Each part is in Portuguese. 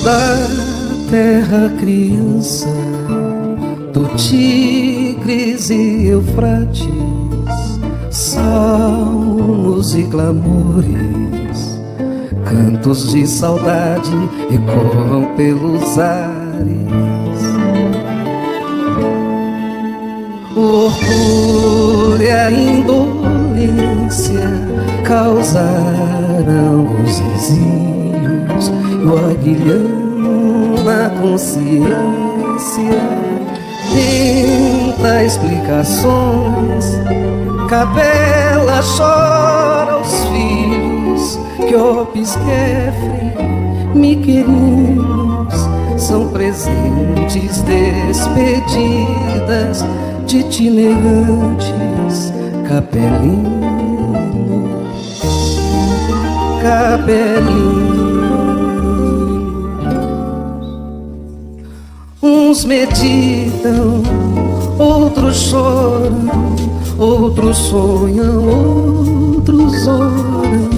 da terra criança, do Tigres e Eufrates, salmos e clamores, cantos de saudade ecoam pelos ares. O orgulho e a indolência causaram os exílios, e o aguilhão na consciência tenta explicações. Capela chora os filhos que Opisquefre, Miquelinos, são presentes, despedidas de itinerantes capelinos, Uns meditam, outros choram, outros sonham, outros oram,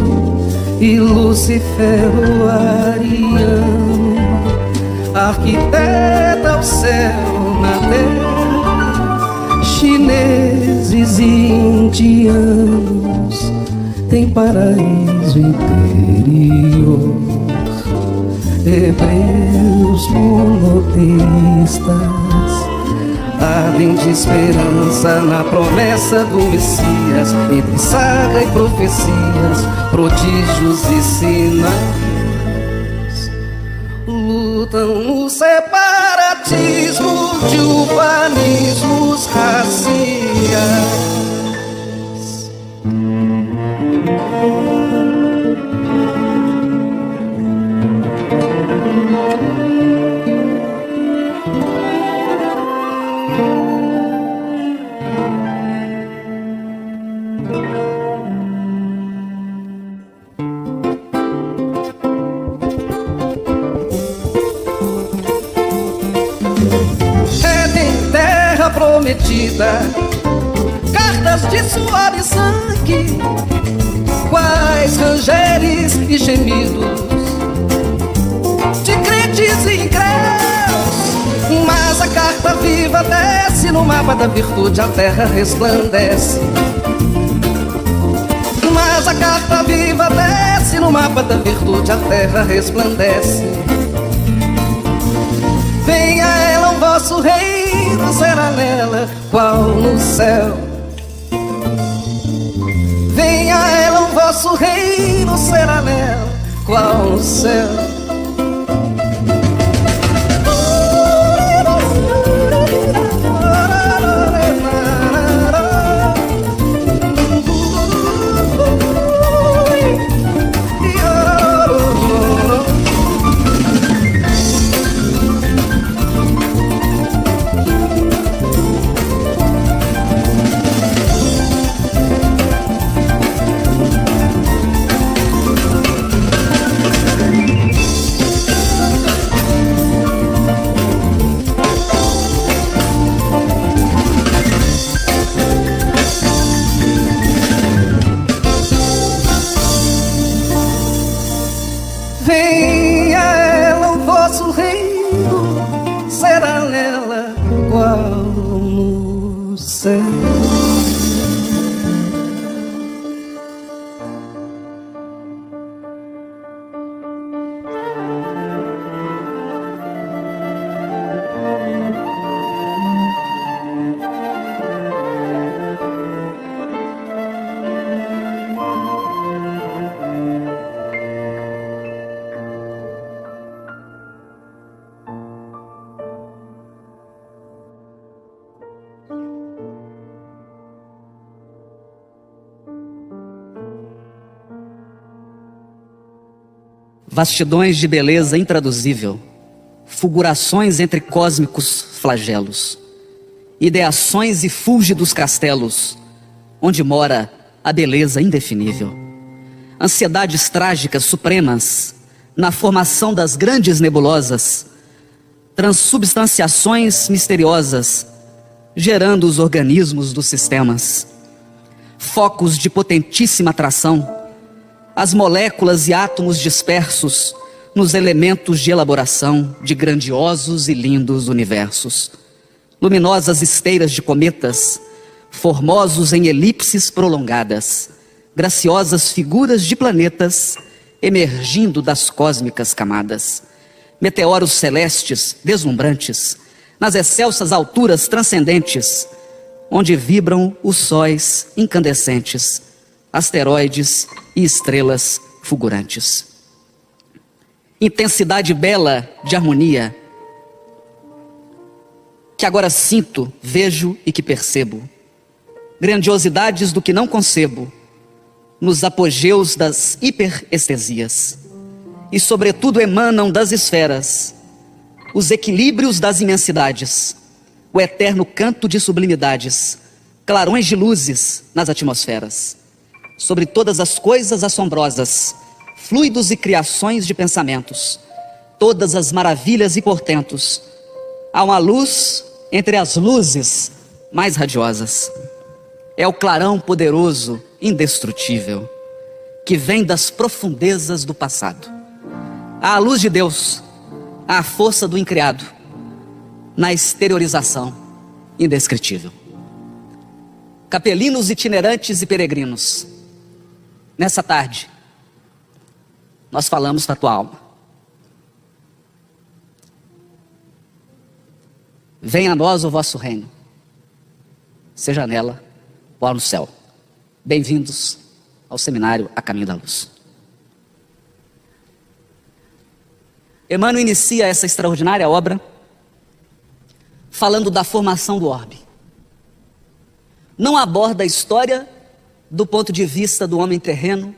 e Lucifero ariano arquiteta o céu na terra. Chineses e indianos têm paraíso interior. Hebreus monoteístas ardem de esperança na promessa do Messias, entre saga e profecias, prodígios e sinais. Lutam no separatismo de urbanismos raciais. Prometida, cartas de suor e sangue, quais rangeres e gemidos de crentes e incréus. Mas a carta viva desce no mapa da virtude, a terra resplandece. Mas a carta viva desce no mapa da virtude, a terra resplandece. Venha ela o vosso reino, será nela qual no céu. Venha ela o vosso reino, será nela qual no céu. Venha ela o vosso reino, será nela qual no céu. Vastidões de beleza intraduzível, fulgurações entre cósmicos flagelos, ideações e fúlgidos castelos, onde mora a beleza indefinível. Ansiedades trágicas supremas, na formação das grandes nebulosas, transubstanciações misteriosas, gerando os organismos dos sistemas. Focos de potentíssima atração, as moléculas e átomos dispersos nos elementos de elaboração de grandiosos e lindos universos. Luminosas esteiras de cometas, formosos em elipses prolongadas, graciosas figuras de planetas emergindo das cósmicas camadas, meteoros celestes deslumbrantes, nas excelsas alturas transcendentes, onde vibram os sóis incandescentes, asteroides e estrelas fulgurantes. Intensidade bela de harmonia, que agora sinto, vejo e que percebo. Grandiosidades do que não concebo, nos apogeus das hiperestesias. E sobretudo emanam das esferas os equilíbrios das imensidades, o eterno canto de sublimidades, clarões de luzes nas atmosferas. Sobre todas as coisas assombrosas, fluidos e criações de pensamentos, todas as maravilhas e portentos, há uma luz entre as luzes mais radiosas. É o clarão poderoso, indestrutível, que vem das profundezas do passado. Há a luz de Deus, há a força do incriado, na exteriorização indescritível. Capelinos itinerantes e peregrinos, nessa tarde, nós falamos para a tua alma. Venha a nós o vosso reino, seja nela ou no céu. Bem-vindos ao seminário A Caminho da Luz. Emmanuel inicia essa extraordinária obra falando da formação do orbe. Não aborda a história do ponto de vista do homem terreno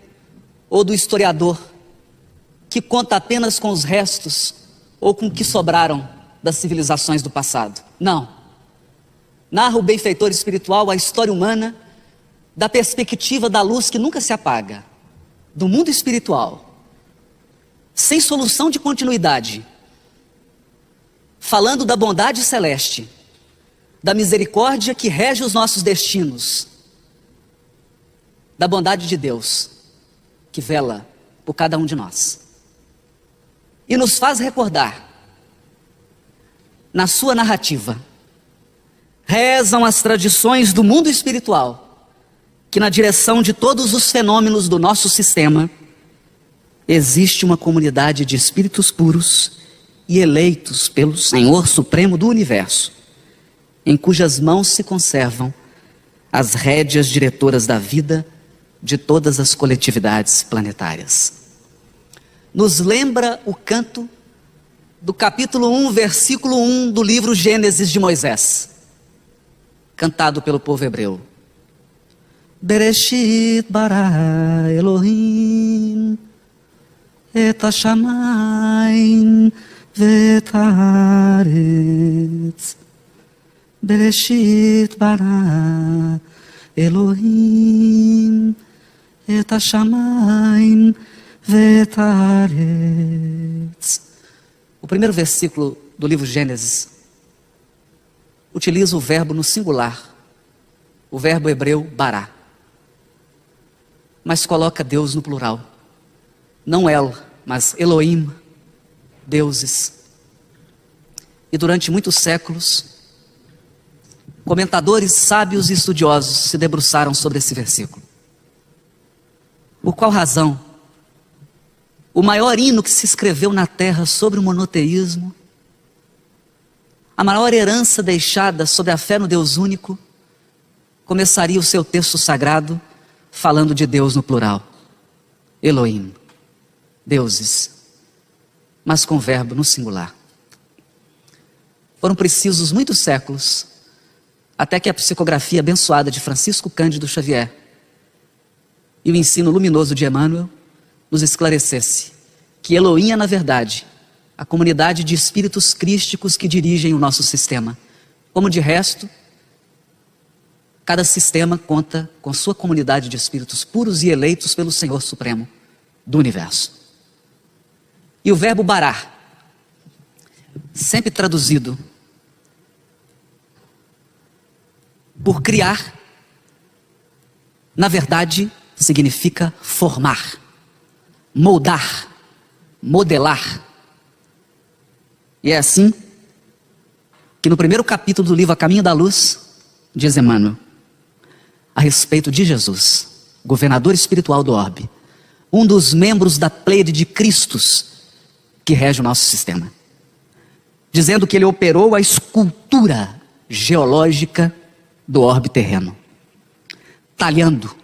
ou do historiador, que conta apenas com os restos ou com o que sobraram das civilizações do passado. Não. Narra o benfeitor espiritual a história humana da perspectiva da luz que nunca se apaga, do mundo espiritual, sem solução de continuidade, falando da bondade celeste, da misericórdia que rege os nossos destinos, da bondade de Deus que vela por cada um de nós. E nos faz recordar, na sua narrativa, rezam as tradições do mundo espiritual, que na direção de todos os fenômenos do nosso sistema, existe uma comunidade de espíritos puros e eleitos pelo Senhor Supremo do Universo, em cujas mãos se conservam as rédeas diretoras da vida de todas as coletividades planetárias. Nos lembra o canto do capítulo 1, versículo 1 do livro Gênesis de Moisés, cantado pelo povo hebreu. Bereshit bara Elohim et hashamayim ve'et haaretz. Bereshit bara Elohim et hashamayim ve'et haaretz. O primeiro versículo do livro Gênesis utiliza o verbo no singular, o verbo hebreu bará, mas coloca Deus no plural. Não El, mas Elohim, deuses. E durante muitos séculos, comentadores sábios e estudiosos se debruçaram sobre esse versículo. Por qual razão? O maior hino que se escreveu na terra sobre o monoteísmo, a maior herança deixada sobre a fé no Deus único, começaria o seu texto sagrado falando de Deus no plural. Elohim, deuses, mas com verbo no singular. Foram precisos muitos séculos até que a psicografia abençoada de Francisco Cândido Xavier e o ensino luminoso de Emmanuel nos esclarecesse que Elohim é, na verdade, a comunidade de espíritos crísticos que dirigem o nosso sistema. Como de resto, cada sistema conta com sua comunidade de espíritos puros e eleitos pelo Senhor Supremo do Universo. E o verbo bará, sempre traduzido por criar, na verdade, significa formar, moldar, modelar. E é assim que no primeiro capítulo do livro A Caminho da Luz, diz Emmanuel, a respeito de Jesus, governador espiritual do orbe, um dos membros da pleiade de Cristos que rege o nosso sistema, dizendo que ele operou a escultura geológica do orbe terreno, talhando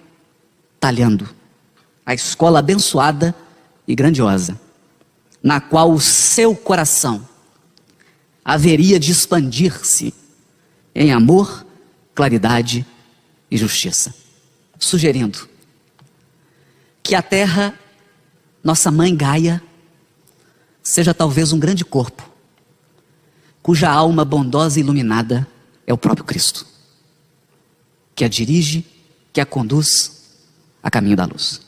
a escola abençoada e grandiosa, na qual o seu coração haveria de expandir-se em amor, claridade e justiça, sugerindo que a terra, nossa mãe Gaia, seja talvez um grande corpo, cuja alma bondosa e iluminada é o próprio Cristo, que a dirige, que a conduz a caminho da luz.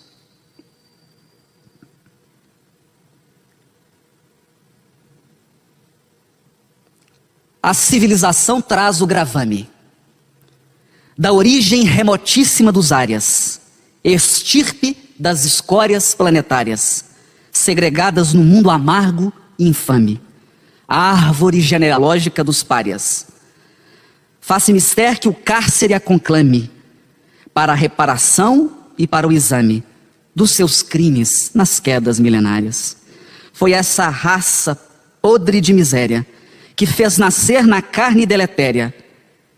A civilização traz o gravame da origem remotíssima dos áreas, estirpe das escórias planetárias, segregadas no mundo amargo e infame, a árvore genealógica dos párias. Faça mister que o cárcere a conclame para a reparação e para o exame dos seus crimes nas quedas milenárias. Foi essa raça podre de miséria que fez nascer na carne deletéria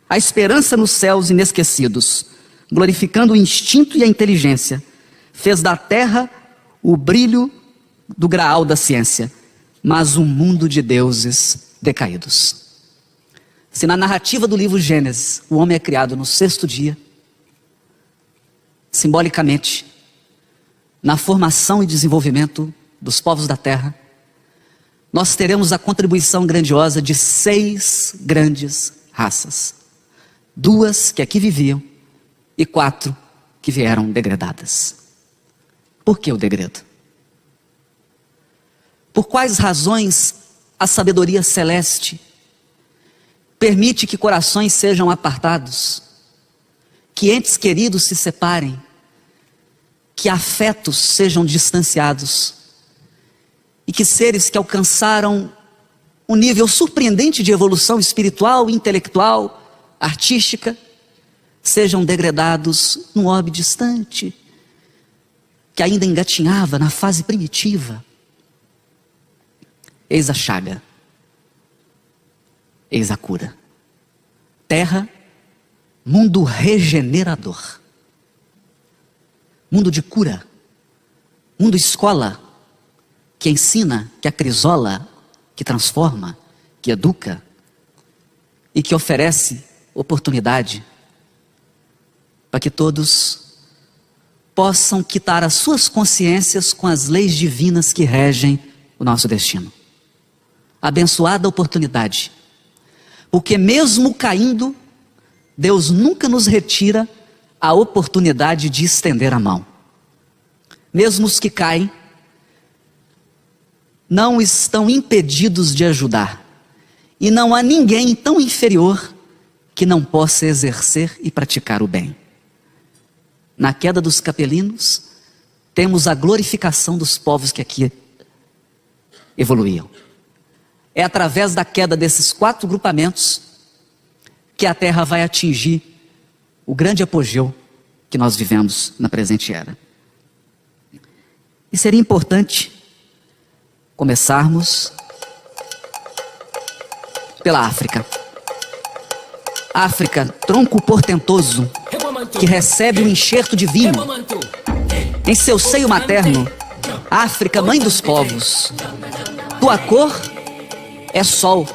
a esperança nos céus inesquecidos, glorificando o instinto e a inteligência, fez da terra o brilho do graal da ciência, mas um mundo de deuses decaídos. Se na narrativa do livro Gênesis o homem é criado no sexto dia, simbolicamente, na formação e desenvolvimento dos povos da terra, nós teremos a contribuição grandiosa de 6 grandes raças. 2 que aqui viviam e 4 que vieram degradadas. Por que o degredo? Por quais razões a sabedoria celeste permite que corações sejam apartados, que entes queridos se separem, que afetos sejam distanciados, e que seres que alcançaram um nível surpreendente de evolução espiritual, intelectual, artística, sejam degradados num orbe distante, que ainda engatinhava na fase primitiva? Eis a chaga, eis a cura. Terra, mundo regenerador, mundo de cura, mundo escola, que ensina, que acrisola, que transforma, que educa e que oferece oportunidade para que todos possam quitar as suas consciências com as leis divinas que regem o nosso destino. Abençoada oportunidade, porque mesmo caindo, Deus nunca nos retira a oportunidade de estender a mão. Mesmo os que caem, não estão impedidos de ajudar, e não há ninguém tão inferior que não possa exercer e praticar o bem. Na queda dos capelinos, temos a glorificação dos povos que aqui evoluíam. É através da queda desses 4 grupamentos que a Terra vai atingir o grande apogeu que nós vivemos na presente era. E seria importante começarmos pela África. África, tronco portentoso, que recebe o enxerto divino em seu seio materno. África, mãe dos povos, tua cor é sol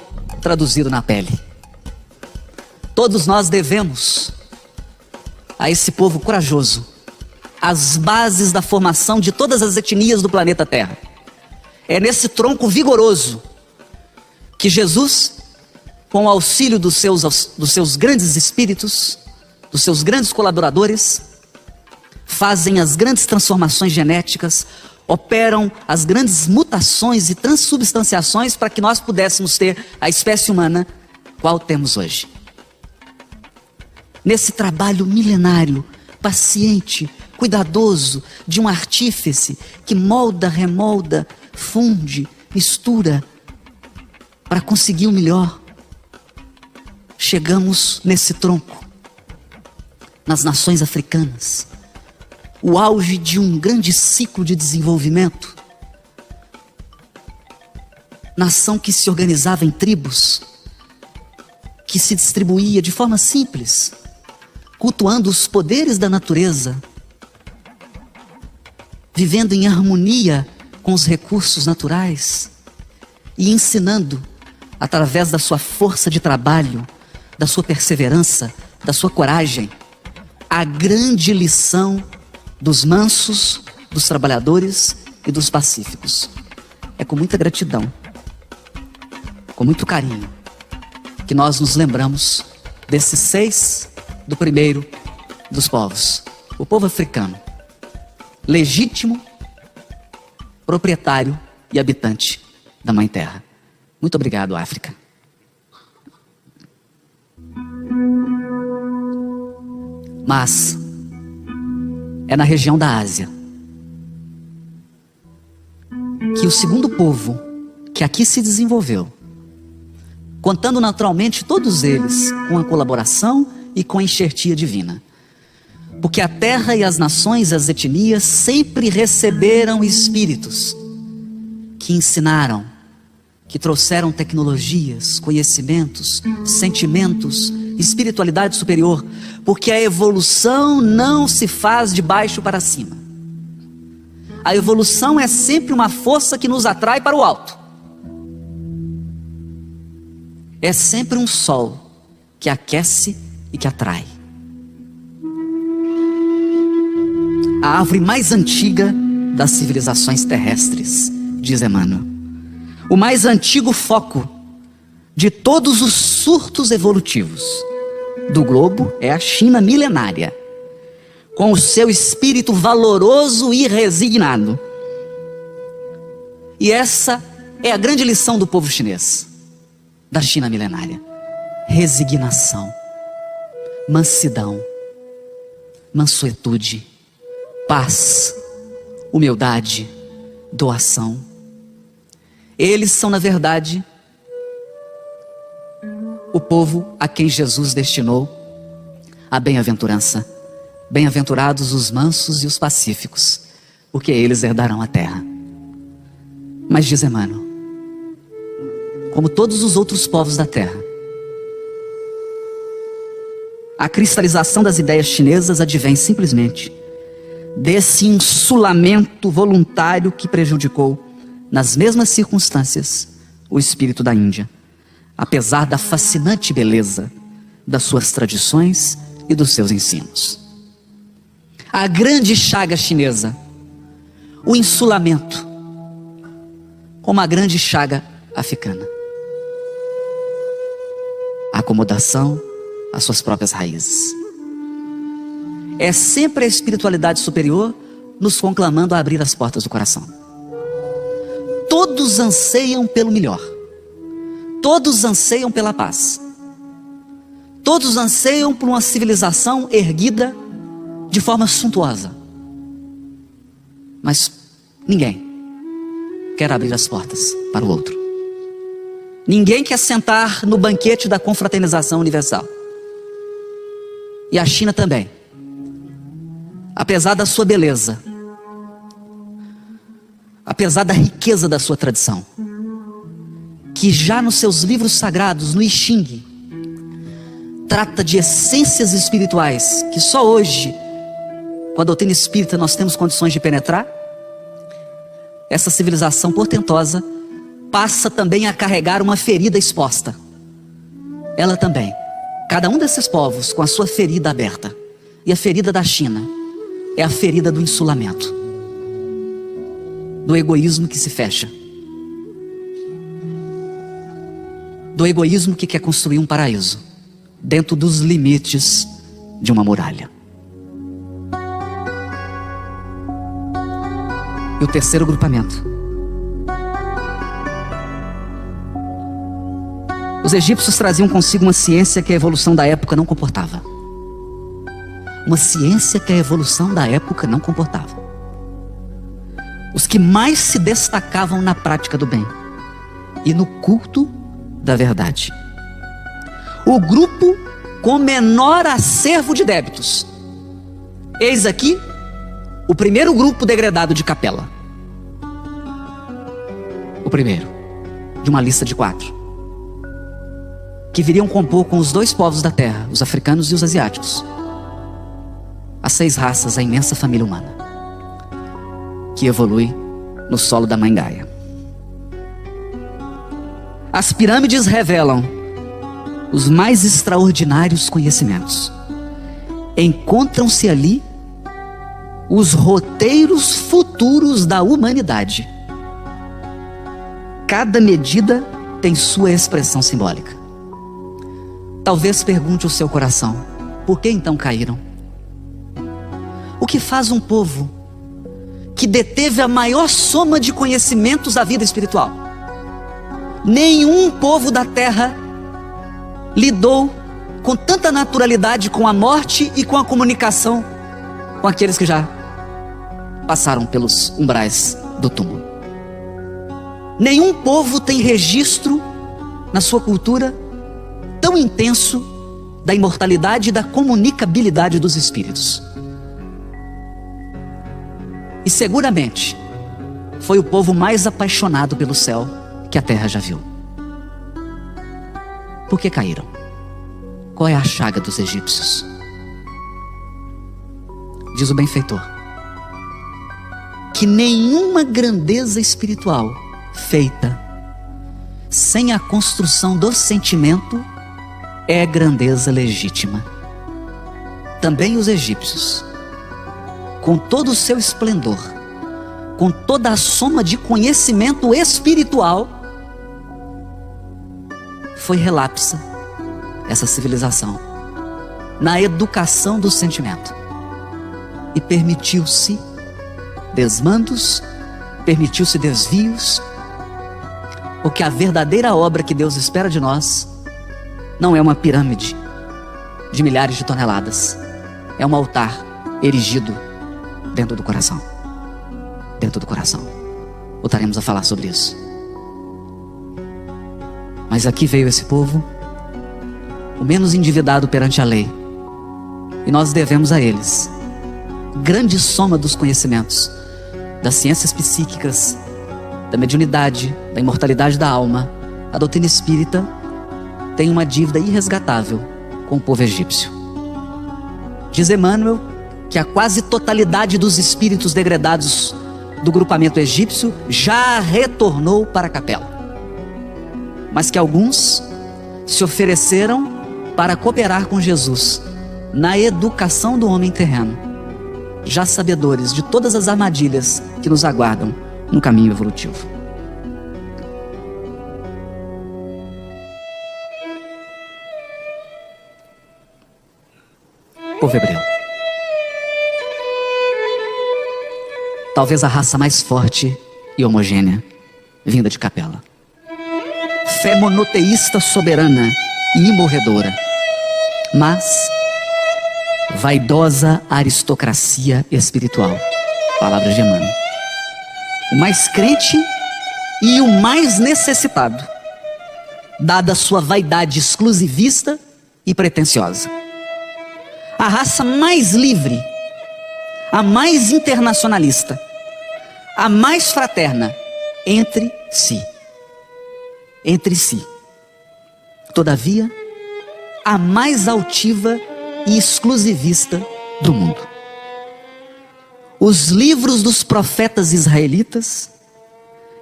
traduzido na pele. Todos nós devemos a esse povo corajoso as bases da formação de todas as etnias do planeta Terra. É nesse tronco vigoroso que Jesus, com o auxílio dos seus grandes espíritos, dos seus grandes colaboradores, fazem as grandes transformações genéticas, operam as grandes mutações e transubstanciações para que nós pudéssemos ter a espécie humana qual temos hoje. Nesse trabalho milenário, paciente, cuidadoso, de um artífice que molda, remolda, funde, mistura para conseguir o melhor. Chegamos nesse tronco, nas nações africanas, o auge de um grande ciclo de desenvolvimento. Nação que se organizava em tribos, que se distribuía de forma simples, cultuando os poderes da natureza, vivendo em harmonia com os recursos naturais e ensinando, através da sua força de trabalho, da sua perseverança, da sua coragem, a grande lição dos mansos, dos trabalhadores e dos pacíficos. É com muita gratidão, com muito carinho, que nós nos lembramos desses 6 do primeiro dos povos, o povo africano, legítimo, proprietário e habitante da Mãe Terra. Muito obrigado, África. Mas é na região da Ásia que o segundo povo que aqui se desenvolveu, contando naturalmente todos eles com a colaboração e com a enxertia divina, porque a terra e as nações, as etnias sempre receberam espíritos que ensinaram, que trouxeram tecnologias, conhecimentos, sentimentos, espiritualidade superior, porque a evolução não se faz de baixo para cima. A evolução é sempre uma força que nos atrai para o alto. É sempre um sol que aquece e que atrai. A árvore mais antiga das civilizações terrestres, diz Emmanuel. O mais antigo foco de todos os surtos evolutivos do globo é a China milenária, com o seu espírito valoroso e resignado. E essa é a grande lição do povo chinês, da China milenária: resignação, mansidão, mansuetude, paz, humildade, doação. Eles são, na verdade, o povo a quem Jesus destinou a bem-aventurança. Bem-aventurados os mansos e os pacíficos, porque eles herdarão a terra. Mas diz Emmanuel, como todos os outros povos da terra, a cristalização das ideias chinesas advém simplesmente desse insulamento voluntário que prejudicou, nas mesmas circunstâncias, o espírito da Índia, apesar da fascinante beleza das suas tradições e dos seus ensinos. A grande chaga chinesa, o insulamento, como a grande chaga africana, a acomodação às suas próprias raízes. É sempre a espiritualidade superior nos conclamando a abrir as portas do coração. Todos anseiam pelo melhor, todos anseiam pela paz, todos anseiam por uma civilização erguida de forma suntuosa, mas ninguém quer abrir as portas para o outro. Ninguém quer sentar no banquete da confraternização universal. E a China também, apesar da sua beleza, apesar da riqueza da sua tradição, que já nos seus livros sagrados, no I Ching, trata de essências espirituais que só hoje, com a doutrina espírita, nós temos condições de penetrar. Essa civilização portentosa passa também a carregar uma ferida exposta. Ela também, cada um desses povos com a sua ferida aberta. E a ferida da China é a ferida do insulamento, do egoísmo que se fecha, do egoísmo que quer construir um paraíso dentro dos limites de uma muralha. E o terceiro grupamento: os egípcios traziam consigo uma ciência que a evolução da época não comportava. Uma ciência que a evolução da época não comportava. os que mais se destacavam na prática do bem e no culto da verdade. O grupo com menor acervo de débitos. Eis aqui o primeiro grupo degradado de Capela. O primeiro, de uma lista de 4, que viriam compor com os 2 povos da terra, os africanos e os asiáticos, as 6 raças, a imensa família humana, que evolui no solo da Mãe Gaia. As pirâmides revelam os mais extraordinários conhecimentos. Encontram-se ali os roteiros futuros da humanidade. Cada medida tem sua expressão simbólica. Talvez pergunte o seu coração: por que então caíram? O que faz um povo que deteve a maior soma de conhecimentos da vida espiritual? Nenhum povo da terra lidou com tanta naturalidade com a morte e com a comunicação com aqueles que já passaram pelos umbrais do túmulo. Nenhum povo tem registro na sua cultura tão intenso da imortalidade e da comunicabilidade dos espíritos. E seguramente foi o povo mais apaixonado pelo céu que a terra já viu. Por que caíram? Qual é a chaga dos egípcios? Diz o benfeitor que nenhuma grandeza espiritual feita sem a construção do sentimento é grandeza legítima. Também os egípcios, com todo o seu esplendor, com toda a soma de conhecimento espiritual, foi relapsa essa civilização na educação do sentimento, e permitiu-se desmandos, permitiu-se desvios, porque a verdadeira obra que Deus espera de nós não é uma pirâmide de milhares de toneladas, é um altar erigido dentro do coração. Dentro do coração. Voltaremos a falar sobre isso. Mas aqui veio esse povo, o menos endividado perante a lei, e nós devemos a eles grande soma dos conhecimentos das ciências psíquicas, da mediunidade, da imortalidade da alma. A doutrina espírita tem uma dívida irresgatável com o povo egípcio. Diz Emmanuel que a quase totalidade dos espíritos degradados do grupamento egípcio já retornou para a capela, mas que alguns se ofereceram para cooperar com Jesus na educação do homem terreno, já sabedores de todas as armadilhas que nos aguardam no caminho evolutivo. Povo hebreu, talvez a raça mais forte e homogênea vinda de Capela. Fé monoteísta soberana e imorredora, mas vaidosa aristocracia espiritual. Palavras de Emmanuel. O mais crente e o mais necessitado, dada a sua vaidade exclusivista e pretensiosa. A raça mais livre, a mais internacionalista, a mais fraterna entre si. Entre si. Todavia, a mais altiva e exclusivista do mundo. Os livros dos profetas israelitas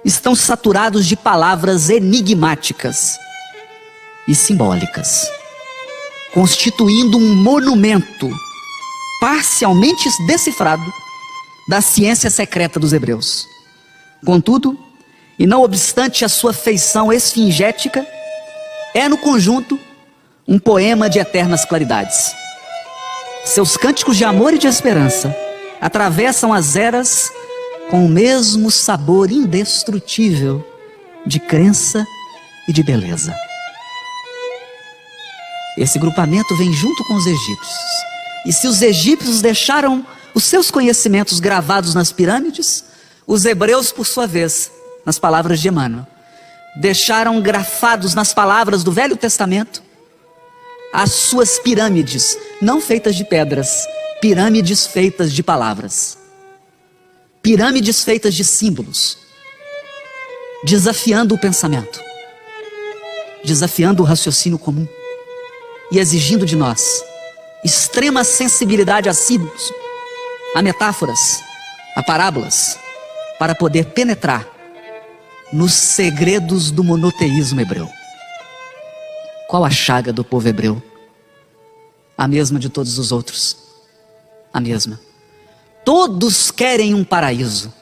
estão saturados de palavras enigmáticas e simbólicas, constituindo um monumento parcialmente decifrado da ciência secreta dos hebreus. Contudo, e não obstante a sua feição esfingética, é no conjunto um poema de eternas claridades. Seus cânticos de amor e de esperança atravessam as eras com o mesmo sabor indestrutível de crença e de beleza. Esse grupamento vem junto com os egípcios. E se os egípcios deixaram os seus conhecimentos gravados nas pirâmides, Os hebreus, por sua vez, nas palavras de Emmanuel, deixaram grafados nas palavras do Velho Testamento as suas pirâmides, não feitas de pedras, pirâmides feitas de palavras, pirâmides feitas de símbolos, desafiando o pensamento, desafiando o raciocínio comum e exigindo de nós extrema sensibilidade a símbolos, a metáforas, a parábolas, para poder penetrar nos segredos do monoteísmo hebreu. Qual a chaga do povo hebreu? A mesma de todos os outros. A mesma. Todos querem um paraíso.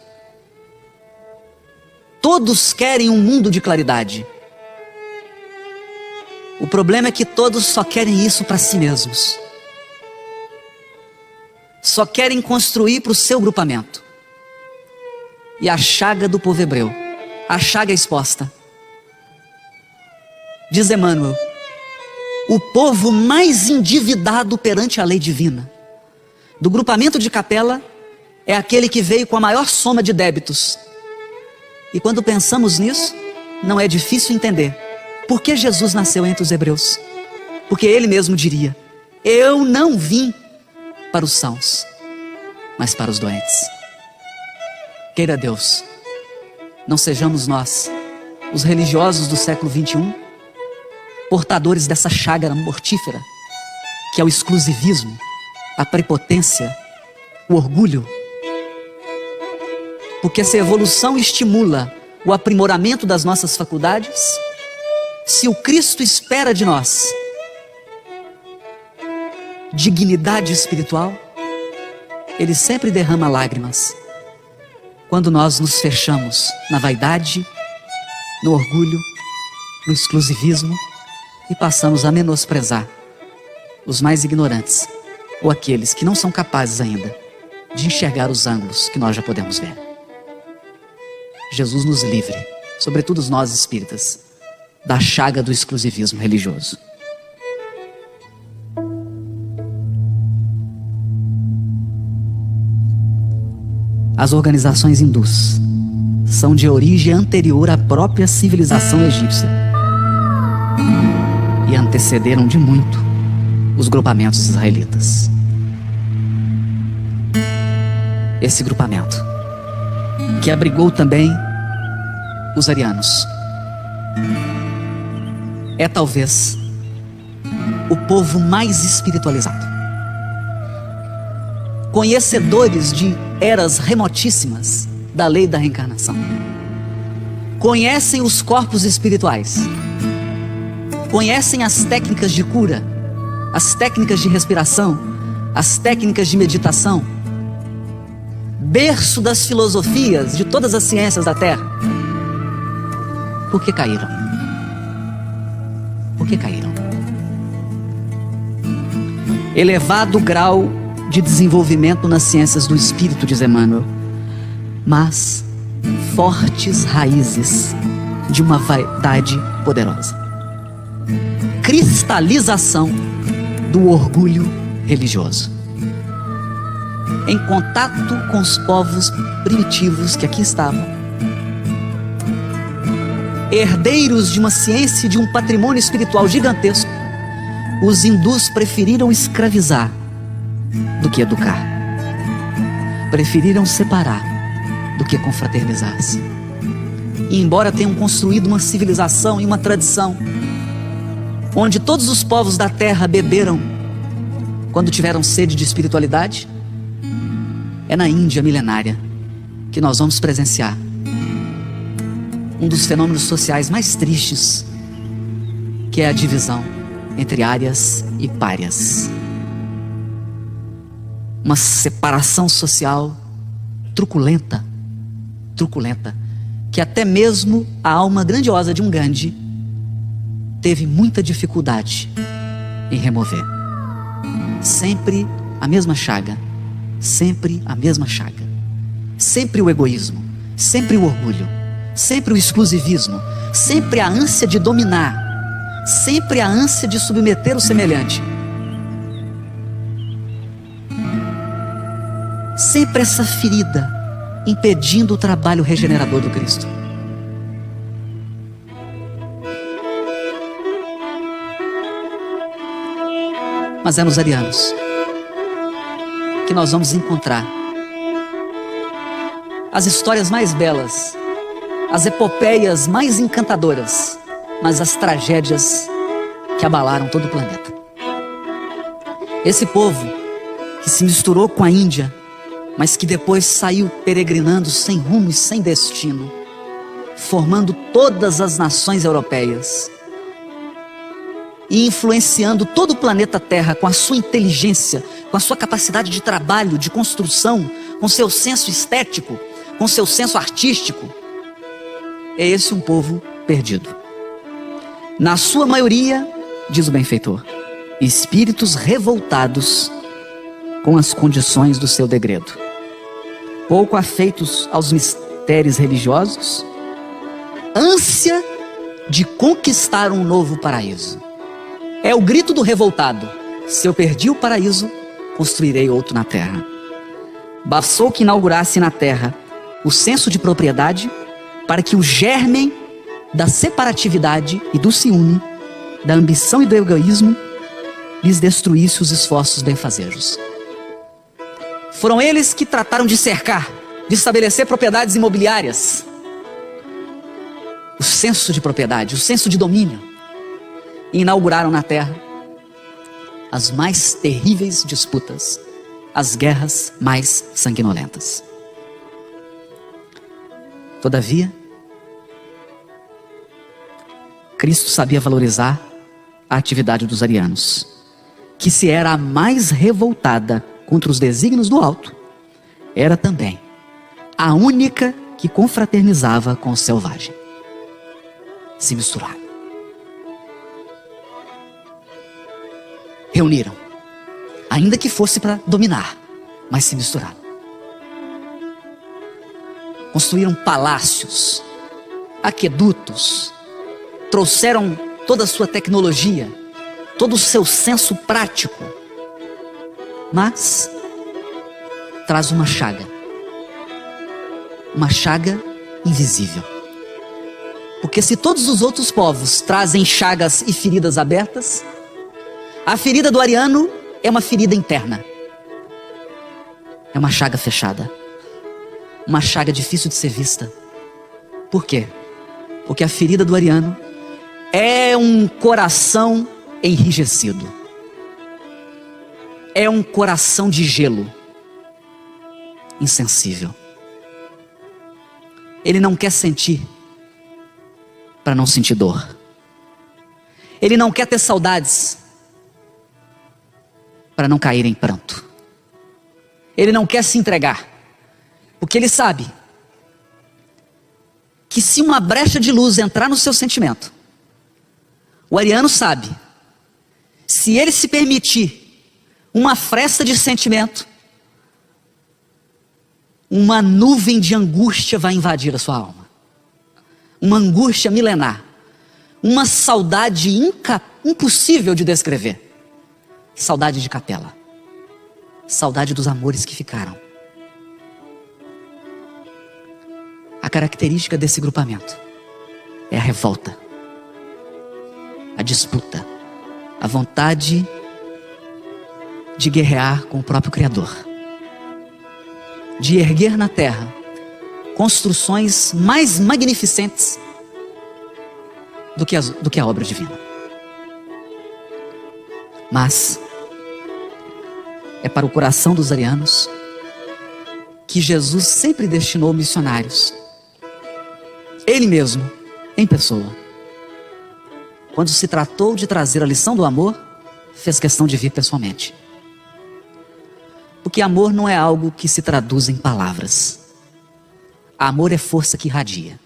Todos querem um mundo de claridade. O problema é que todos só querem isso para si mesmos. Só querem construir para o seu grupamento. E a chaga do povo hebreu, a chaga é exposta. Diz Emmanuel, o povo mais endividado perante a lei divina do grupamento de capela é aquele que veio com a maior soma de débitos. E quando pensamos nisso, não é difícil entender por que Jesus nasceu entre os hebreus. Porque ele mesmo diria, eu não vim para os sãos, mas para os doentes. Queira Deus, não sejamos nós, os religiosos do século 21, portadores dessa chaga mortífera, que é o exclusivismo, a prepotência, o orgulho. Porque se a evolução estimula o aprimoramento das nossas faculdades, se o Cristo espera de nós dignidade espiritual, ele sempre derrama lágrimas quando nós nos fechamos na vaidade, no orgulho, no exclusivismo e passamos a menosprezar os mais ignorantes ou aqueles que não são capazes ainda de enxergar os ângulos que nós já podemos ver. Jesus nos livre, sobretudo nós espíritas, da chaga do exclusivismo religioso. As organizações hindus são de origem anterior à própria civilização egípcia e antecederam de muito os grupamentos israelitas. Esse grupamento, que abrigou também os arianos, é talvez o povo mais espiritualizado, conhecedores de eras remotíssimas da lei da reencarnação, conhecem os corpos espirituais, conhecem as técnicas de cura, as técnicas de respiração, as técnicas de meditação, berço das filosofias de todas as ciências da Terra. Por que caíram? Por que caíram? Elevado grau de desenvolvimento nas ciências do espírito, diz Emmanuel, mas fortes raízes de uma vaidade poderosa. Cristalização do orgulho religioso. Em contato com os povos primitivos que aqui estavam, herdeiros de uma ciência e de um patrimônio espiritual gigantesco, os hindus preferiram escravizar do que educar. Preferiram separar do que confraternizar-se. E embora tenham construído uma civilização e uma tradição onde todos os povos da terra beberam quando tiveram sede de espiritualidade, é na Índia milenária que nós vamos presenciar um dos fenômenos sociais mais tristes, que é a divisão entre árias e párias. Uma separação social truculenta, que até mesmo a alma grandiosa de um Gandhi teve muita dificuldade em remover. Sempre a mesma chaga, sempre a mesma chaga, sempre o egoísmo, sempre o orgulho, sempre o exclusivismo, sempre a ânsia de dominar, sempre a ânsia de submeter o semelhante. Sempre essa ferida impedindo o trabalho regenerador do Cristo. Mas é nos arianos que nós vamos encontrar as histórias mais belas, as epopeias mais encantadoras, mas as tragédias que abalaram todo o planeta. Esse povo que se misturou com a Índia, mas que depois saiu peregrinando sem rumo e sem destino, formando todas as nações europeias e influenciando todo o planeta Terra com a sua inteligência, com a sua capacidade de trabalho, de construção, com seu senso estético, com seu senso artístico. É esse um povo perdido. Na sua maioria, diz o benfeitor, espíritos revoltados com as condições do seu degredo, pouco afeitos aos mistérios religiosos, ânsia de conquistar um novo paraíso. É o grito do revoltado: se eu perdi o paraíso, construirei outro na terra. Bastou que inaugurasse na terra o senso de propriedade para que o germe da separatividade e do ciúme, da ambição e do egoísmo, lhes destruísse os esforços benfazejos. Foram eles que trataram de cercar, de estabelecer propriedades imobiliárias. O senso de propriedade, o senso de domínio. E inauguraram na terra as mais terríveis disputas, as guerras mais sanguinolentas. Todavia, Cristo sabia valorizar a atividade dos arianos, que se era a mais revoltada contra os desígnios do alto, era também a única que confraternizava com o selvagem. Se misturaram. Reuniram, ainda que fosse para dominar, mas se misturaram. Construíram palácios, aquedutos, trouxeram toda a sua tecnologia, todo o seu senso prático, mas traz uma chaga invisível. Porque se todos os outros povos trazem chagas e feridas abertas, a ferida do ariano é uma ferida interna. É uma chaga fechada. Uma chaga difícil de ser vista. Por quê? Porque a ferida do ariano é um coração enrijecido. É um coração de gelo. Insensível. Ele não quer sentir para não sentir dor. Ele não quer ter saudades para não cair em pranto. Ele não quer se entregar, porque ele sabe que se uma brecha de luz entrar no seu sentimento, o ariano sabe, se ele se permitir uma fresta de sentimento, uma nuvem de angústia vai invadir a sua alma. Uma angústia milenar, uma saudade impossível de descrever. Saudade de capela. Saudade dos amores que ficaram. A característica desse grupamento é a revolta, a disputa, a vontade de guerrear com o próprio Criador, de erguer na terra construções mais magnificentes do que a obra divina. Mas é para o coração dos arianos que Jesus sempre destinou missionários. Ele mesmo, em pessoa. Quando se tratou de trazer a lição do amor, fez questão de vir pessoalmente. Porque amor não é algo que se traduz em palavras. Amor é força que irradia.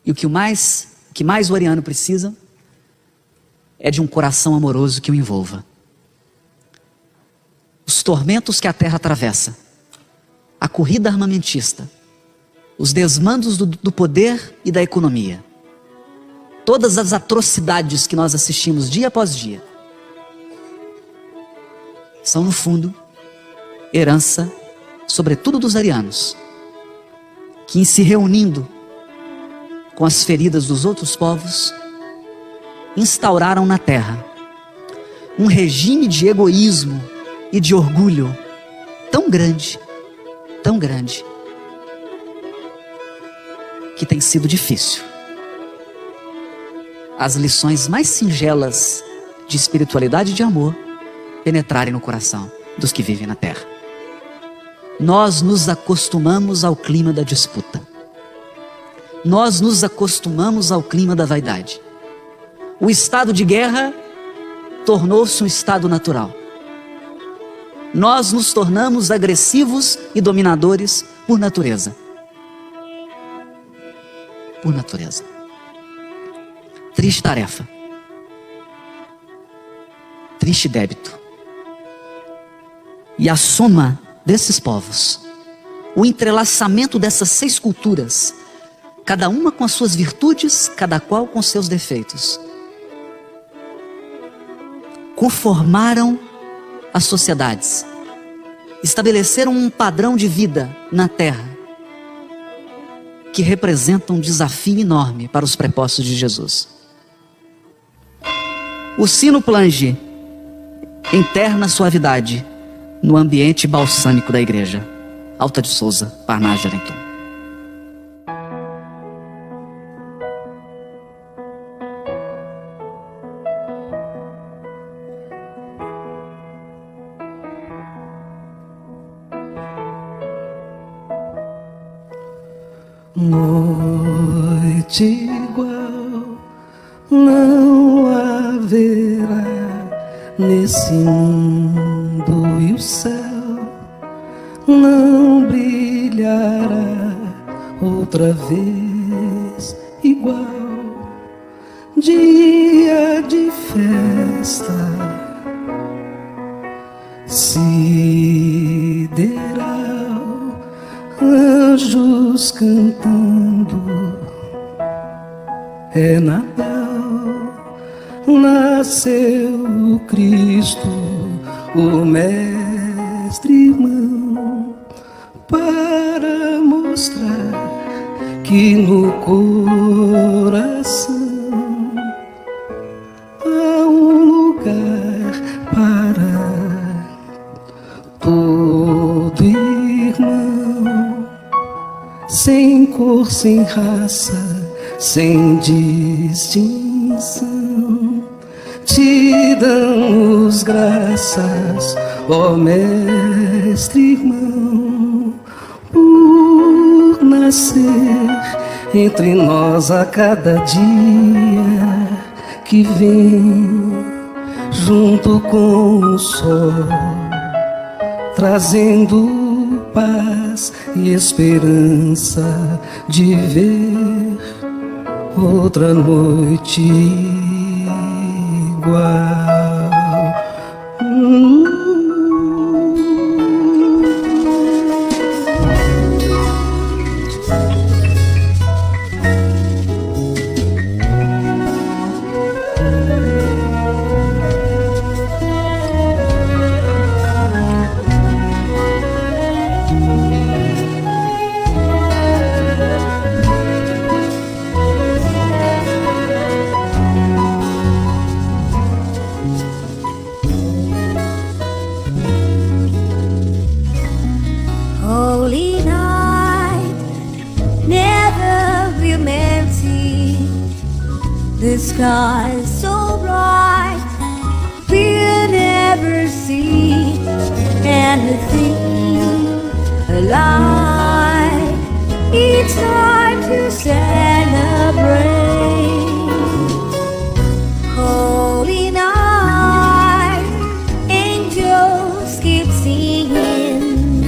E o que mais o ariano precisa é de um coração amoroso que o envolva. Os tormentos que a terra atravessa, a corrida armamentista, os desmandos do poder e da economia, todas as atrocidades que nós assistimos dia após dia, são no fundo herança sobretudo dos arianos, que em se reunindo com as feridas dos outros povos, instauraram na terra um regime de egoísmo e de orgulho tão grande, que tem sido difícil as lições mais singelas de espiritualidade e de amor penetrarem no coração dos que vivem na terra. Nós nos acostumamos ao clima da disputa. Nós nos acostumamos ao clima da vaidade. O estado de guerra tornou-se um estado natural. Nós nos tornamos agressivos e dominadores por natureza. Por natureza. Triste tarefa. Triste débito. E a soma desses povos, o entrelaçamento dessas 6 culturas, cada uma com as suas virtudes, cada qual com seus defeitos, conformaram as sociedades, estabeleceram um padrão de vida na terra que representa um desafio enorme para os prepostos de Jesus. O sino plange em terna suavidade no ambiente balsâmico da igreja. Alta de Souza, Parnaso de Alentum. Noite igual não haverá nesse mundo, e o céu não brilhará outra vez igual. Dia de festa sideral, anjos cantando, é Natal, nasceu o Cristo, o Mestre irmão, para mostrar que no coração há um lugar para todo irmão, sem cor, sem raça, sem distinção. Te damos graças, ó Mestre irmão, por nascer entre nós a cada dia que vem, junto com o sol, trazendo paz e esperança de ver outra noite igual. Holy night, never will men see the sky so bright. We'll never see anything alive. It's time to celebrate. Holy night, angels keep singing.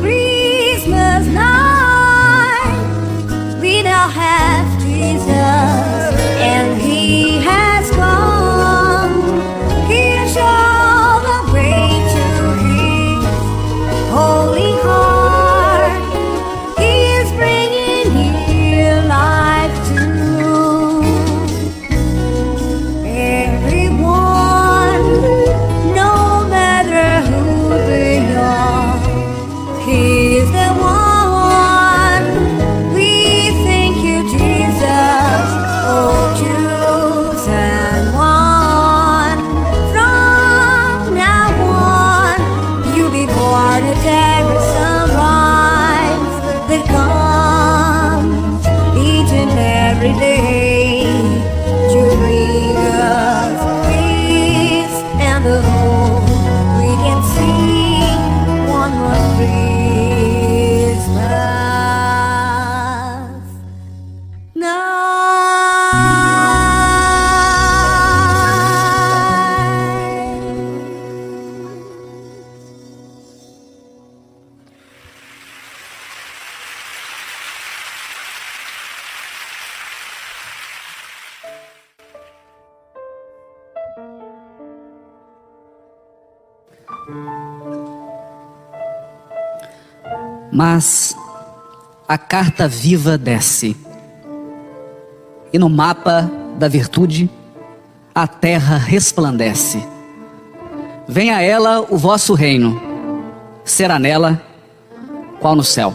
Christmas night, we now have Jesus, and He has come. Here's all the way to His holy heart. He is bringing here life. every day to bring us peace and the hope we can see one more Christmas Mas a carta viva desce, e no mapa da virtude a terra resplandece. Venha a ela o vosso reino, será nela qual no céu.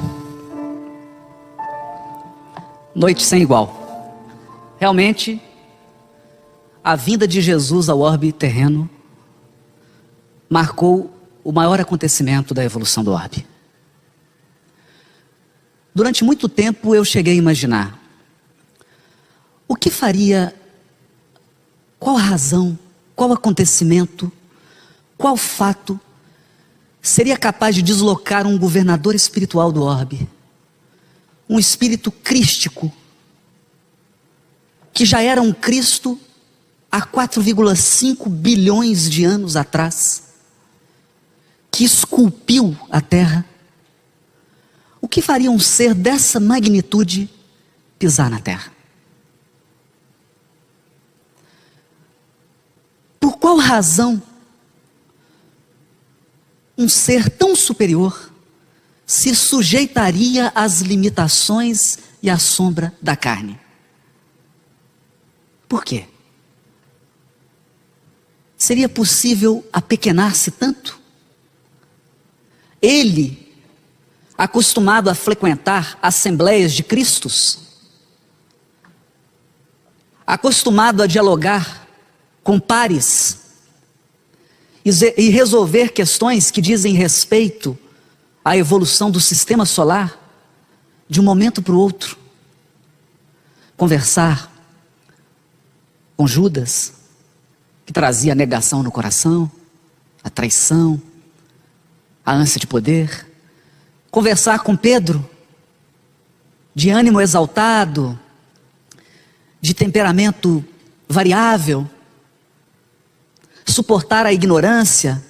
Noite sem igual. Realmente, a vinda de Jesus ao orbe terreno marcou o maior acontecimento da evolução do orbe. Durante muito tempo eu cheguei a imaginar o que faria, qual razão, qual acontecimento, qual fato seria capaz de deslocar um governador espiritual do orbe, um espírito crístico, que já era um Cristo há 4,5 bilhões de anos atrás, que esculpiu a terra. O que faria um ser dessa magnitude pisar na terra? Por qual razão um ser tão superior se sujeitaria às limitações e à sombra da carne? Por quê? Seria possível apequenar-se tanto? Ele, acostumado a frequentar assembleias de Cristos, acostumado a dialogar com pares e resolver questões que dizem respeito à evolução do sistema solar, de um momento para o outro, conversar com Judas, que trazia a negação no coração, a traição, a ânsia de poder, conversar com Pedro, de ânimo exaltado, de temperamento variável, suportar a ignorância,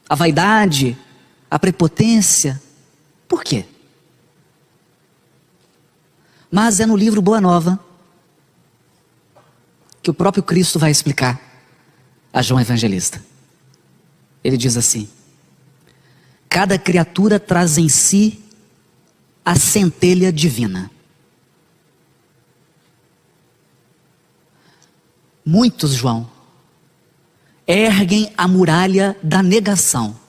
a vaidade, a prepotência. Por quê? Mas é no livro Boa Nova que o próprio Cristo vai explicar a João Evangelista. Ele diz assim: cada criatura traz em si a centelha divina. Muitos, João, erguem a muralha da negação.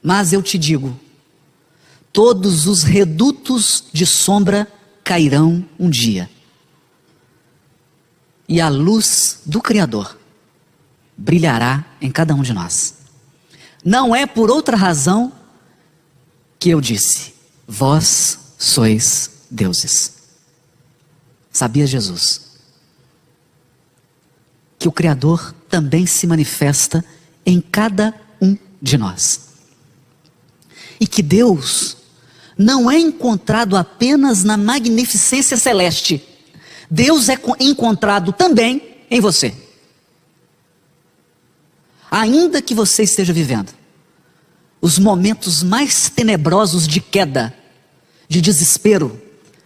Mas eu te digo, todos os redutos de sombra cairão um dia. E a luz do Criador brilhará em cada um de nós. Não é por outra razão que eu disse: vós sois deuses. Sabia Jesus que o Criador também se manifesta em cada um de nós? E que Deus não é encontrado apenas na magnificência celeste. Deus é encontrado também em você. Ainda que você esteja vivendo os momentos mais tenebrosos de queda, de desespero,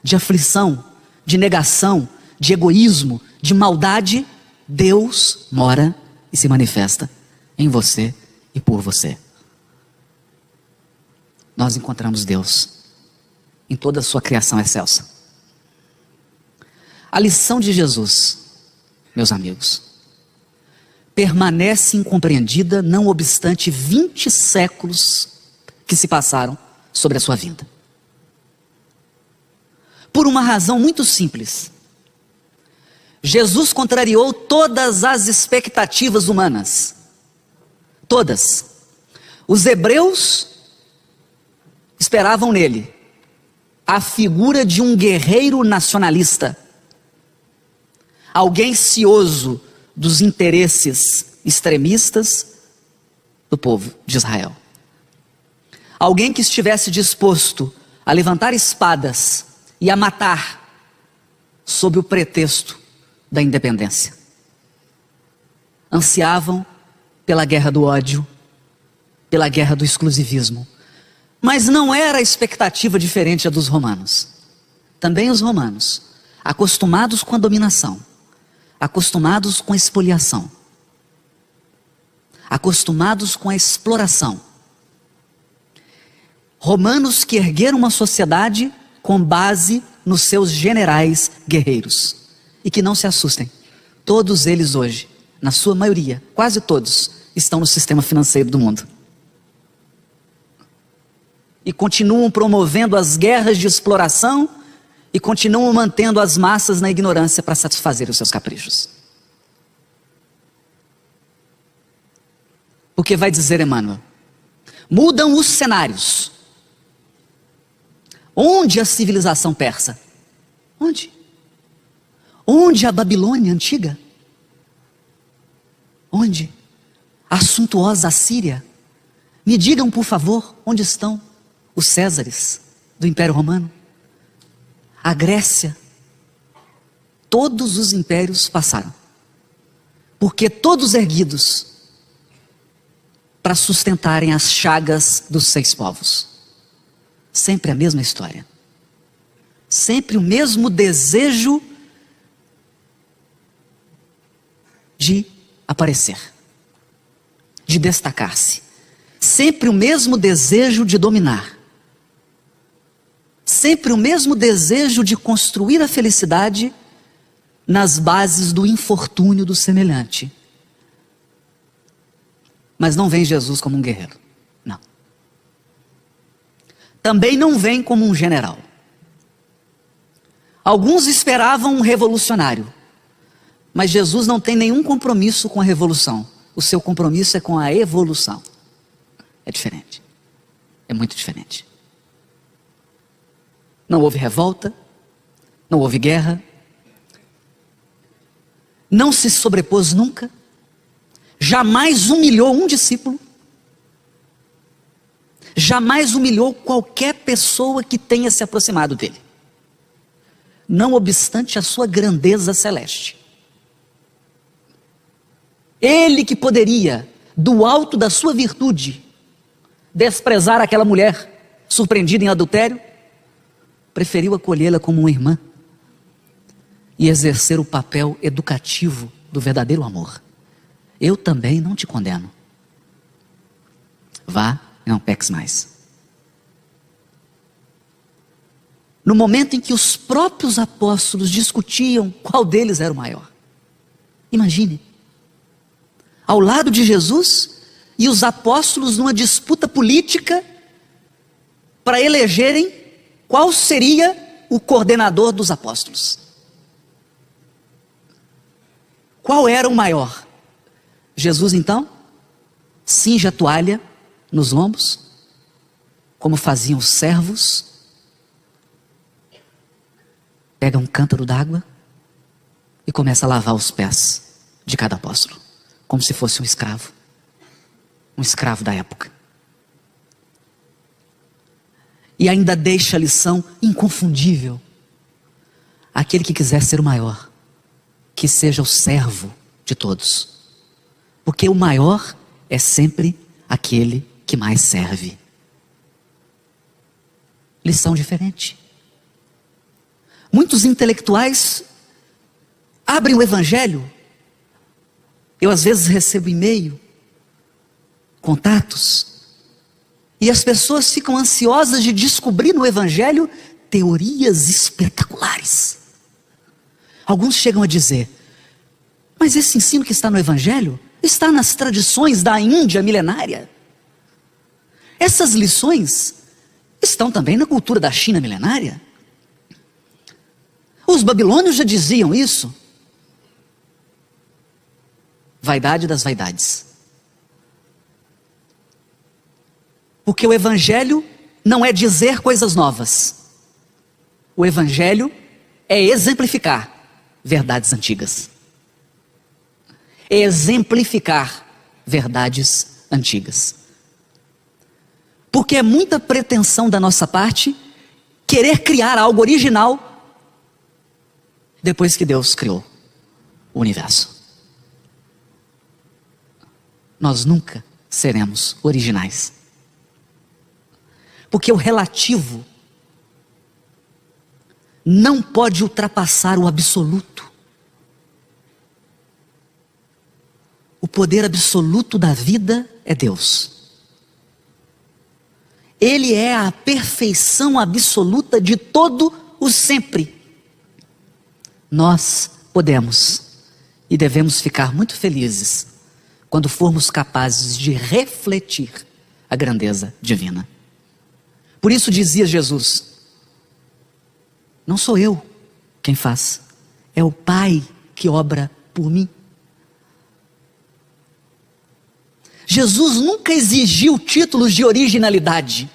de aflição, de negação, de egoísmo, de maldade, Deus mora e se manifesta em você e por você. Nós encontramos Deus em toda a sua criação excelsa. A lição de Jesus, meus amigos, permanece incompreendida, não obstante 20 séculos que se passaram sobre a sua vinda. Por uma razão muito simples. Jesus contrariou todas as expectativas humanas. Todas. Os hebreus esperavam nele a figura de um guerreiro nacionalista, alguém cioso dos interesses extremistas do povo de Israel. Alguém que estivesse disposto a levantar espadas e a matar sob o pretexto da independência. Ansiavam pela guerra do ódio, pela guerra do exclusivismo. Mas não era a expectativa diferente a dos romanos. Também os romanos, acostumados com a dominação, acostumados com a expoliação, acostumados com a exploração. Romanos que ergueram uma sociedade com base nos seus generais guerreiros. E que não se assustem, todos eles hoje, na sua maioria, quase todos, estão no sistema financeiro do mundo. E continuam promovendo as guerras de exploração e continuam mantendo as massas na ignorância para satisfazer os seus caprichos. Porque vai dizer Emmanuel, mudam os cenários. Onde a civilização persa? Onde? Onde a Babilônia antiga? Onde? A suntuosa Assíria? Me digam, por favor, onde estão os Césares do Império Romano? A Grécia? Todos os impérios passaram. Porque todos erguidos para sustentarem as chagas dos 6 povos. Sempre a mesma história. Sempre o mesmo desejo de aparecer, de destacar-se. Sempre o mesmo desejo de dominar. Sempre o mesmo desejo de construir a felicidade nas bases do infortúnio do semelhante. Mas não vem Jesus como um guerreiro. Não. Também não vem como um general. Alguns esperavam um revolucionário. Mas Jesus não tem nenhum compromisso com a revolução. O seu compromisso é com a evolução. É diferente. É muito diferente. Não houve revolta, não houve guerra, não se sobrepôs nunca, jamais humilhou um discípulo, jamais humilhou qualquer pessoa que tenha se aproximado dele, não obstante a sua grandeza celeste. Ele que poderia, do alto da sua virtude, desprezar aquela mulher surpreendida em adultério, preferiu acolhê-la como uma irmã e exercer o papel educativo do verdadeiro amor. Eu também não te condeno. Vá e não peques mais. No momento em que os próprios apóstolos discutiam qual deles era o maior. Imagine, ao lado de Jesus e os apóstolos numa disputa política para elegerem qual seria o coordenador dos apóstolos. Qual era o maior? Jesus então cinge a toalha nos lombos, como faziam os servos, pega um cântaro d'água e começa a lavar os pés de cada apóstolo, como se fosse um escravo da época. E ainda deixa a lição inconfundível. Aquele que quiser ser o maior, que seja o servo de todos. Porque o maior é sempre aquele que mais serve. Lição diferente. Muitos intelectuais abrem o Evangelho. Eu às vezes recebo e-mail, contatos, e as pessoas ficam ansiosas de descobrir no Evangelho teorias espetaculares. Alguns chegam a dizer, mas esse ensino que está no Evangelho está nas tradições da Índia milenária. Essas lições estão também na cultura da China milenária. Os babilônios já diziam isso. Vaidade das vaidades. Porque o Evangelho não é dizer coisas novas. O Evangelho é exemplificar verdades antigas. É exemplificar verdades antigas. Porque é muita pretensão da nossa parte querer criar algo original depois que Deus criou o universo. Nós nunca seremos originais. Porque o relativo não pode ultrapassar o absoluto. O poder absoluto da vida é Deus. Ele é a perfeição absoluta de todo o sempre. Nós podemos e devemos ficar muito felizes quando formos capazes de refletir a grandeza divina. Por isso dizia Jesus: não sou eu quem faz, é o Pai que obra por mim. Jesus nunca exigiu títulos de originalidade.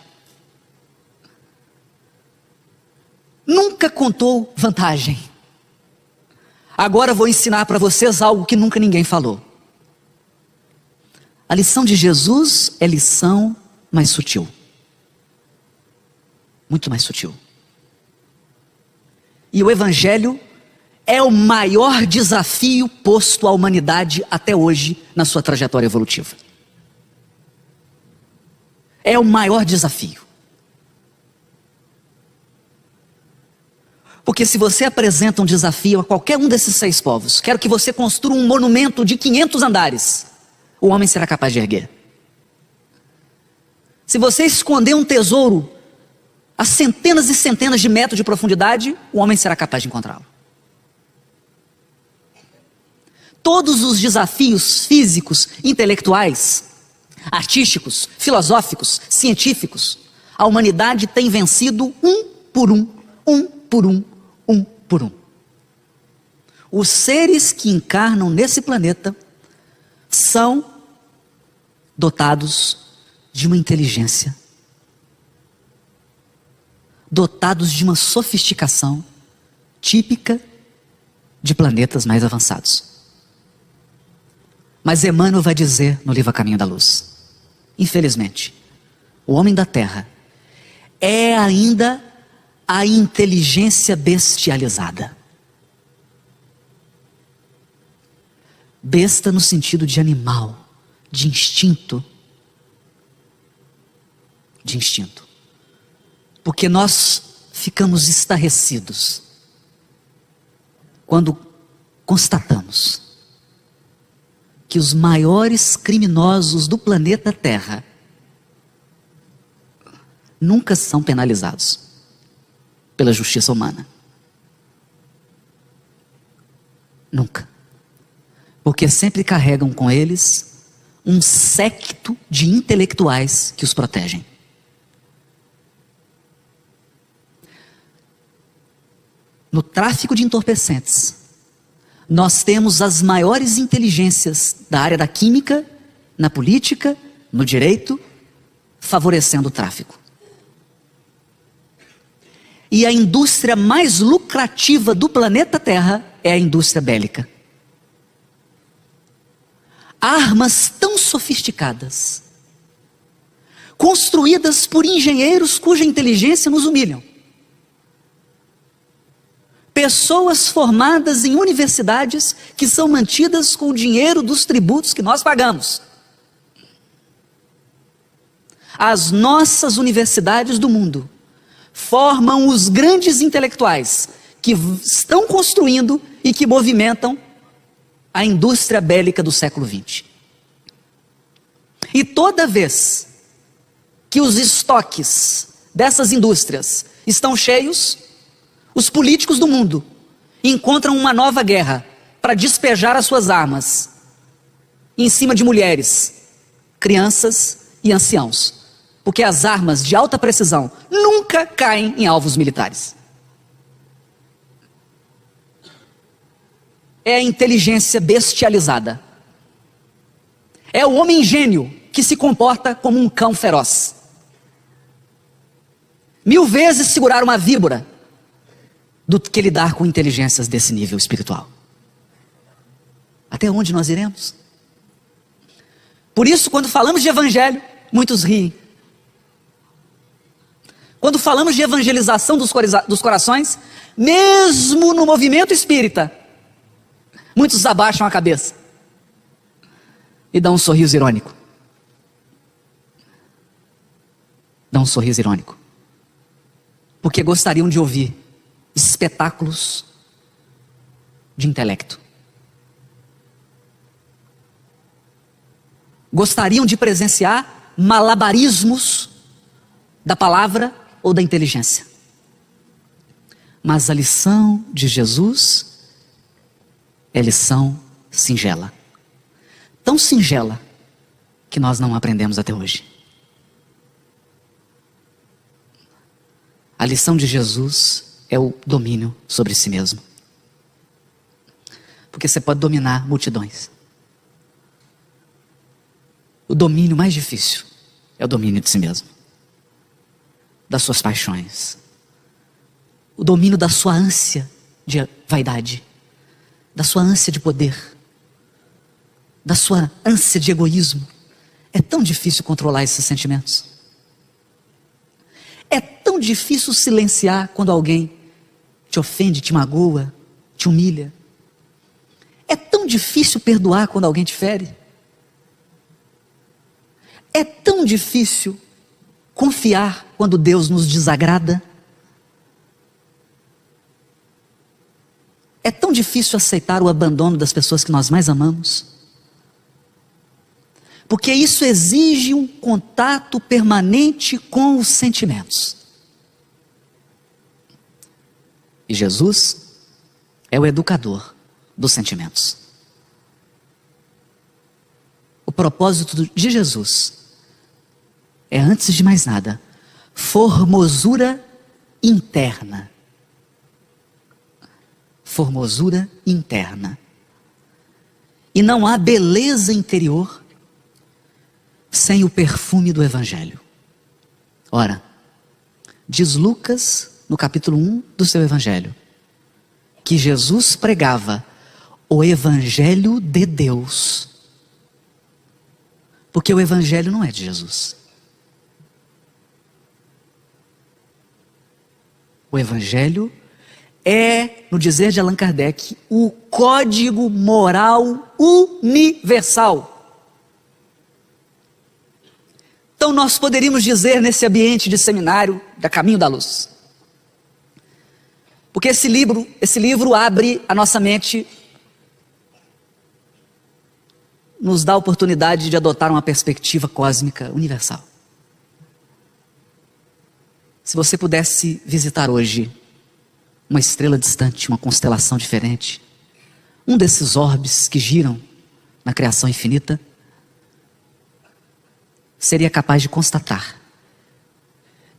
Nunca contou vantagem. Agora vou ensinar para vocês algo que nunca ninguém falou. A lição de Jesus é lição mais sutil. Muito mais sutil. E o Evangelho é o maior desafio posto à humanidade até hoje na sua trajetória evolutiva. É o maior desafio. Porque se você apresenta um desafio a qualquer um desses 6 povos, quero que você construa um monumento de 500 andares, o homem será capaz de erguer. Se você esconder um tesouro a centenas e centenas de metros de profundidade, o homem será capaz de encontrá-lo. Todos os desafios físicos, intelectuais, artísticos, filosóficos, científicos, a humanidade tem vencido um por um por um. Os seres que encarnam nesse planeta são dotados de uma inteligência, dotados de uma sofisticação típica de planetas mais avançados. Mas Emmanuel vai dizer no livro A Caminho da Luz: infelizmente, o homem da Terra é ainda a inteligência bestializada. Besta no sentido de animal, de instinto. De instinto. Porque nós ficamos estarrecidos quando constatamos que os maiores criminosos do planeta Terra nunca são penalizados pela justiça humana. Nunca. Porque sempre carregam com eles um séquito de intelectuais que os protegem. No tráfico de entorpecentes, nós temos as maiores inteligências da área da química, na política, no direito, favorecendo o tráfico. E a indústria mais lucrativa do planeta Terra é a indústria bélica. Armas tão sofisticadas, construídas por engenheiros cuja inteligência nos humilham. Pessoas formadas em universidades que são mantidas com o dinheiro dos tributos que nós pagamos. As nossas universidades do mundo formam os grandes intelectuais que estão construindo e que movimentam a indústria bélica do século XX. E toda vez que os estoques dessas indústrias estão cheios, os políticos do mundo encontram uma nova guerra para despejar as suas armas em cima de mulheres, crianças e anciãos. Porque as armas de alta precisão nunca caem em alvos militares. É a inteligência bestializada. É o homem gênio que se comporta como um cão feroz. 1000 vezes segurar uma víbora do que lidar com inteligências desse nível espiritual. Até onde nós iremos? Por isso, quando falamos de evangelho, muitos riem. Quando falamos de evangelização dos corações, mesmo no movimento espírita, muitos abaixam a cabeça e dão um sorriso irônico. Dão um sorriso irônico. Porque gostariam de ouvir espetáculos de intelecto. Gostariam de presenciar malabarismos da palavra ou da inteligência. Mas a lição de Jesus é lição singela. Tão singela que nós não aprendemos até hoje. A lição de Jesus é o domínio sobre si mesmo. Porque você pode dominar multidões. O domínio mais difícil é o domínio de si mesmo. Das suas paixões. O domínio da sua ânsia de vaidade. Da sua ânsia de poder. Da sua ânsia de egoísmo. É tão difícil controlar esses sentimentos. É tão difícil silenciar quando alguém te ofende, te magoa, te humilha. É tão difícil perdoar quando alguém te fere. É tão difícil confiar quando Deus nos desagrada. É tão difícil aceitar o abandono das pessoas que nós mais amamos. Porque isso exige um contato permanente com os sentimentos. E Jesus é o educador dos sentimentos. O propósito de Jesus é, antes de mais nada, formosura interna. Formosura interna. E não há beleza interior sem o perfume do Evangelho. Ora, diz Lucas, no capítulo 1 do seu Evangelho, que Jesus pregava o Evangelho de Deus. Porque o Evangelho não é de Jesus. O Evangelho é, no dizer de Allan Kardec, o código moral universal. Então nós poderíamos dizer nesse ambiente de seminário da Caminho da Luz. Porque esse livro abre a nossa mente, nos dá a oportunidade de adotar uma perspectiva cósmica universal. Se você pudesse visitar hoje uma estrela distante, uma constelação diferente, um desses orbes que giram na criação infinita, seria capaz de constatar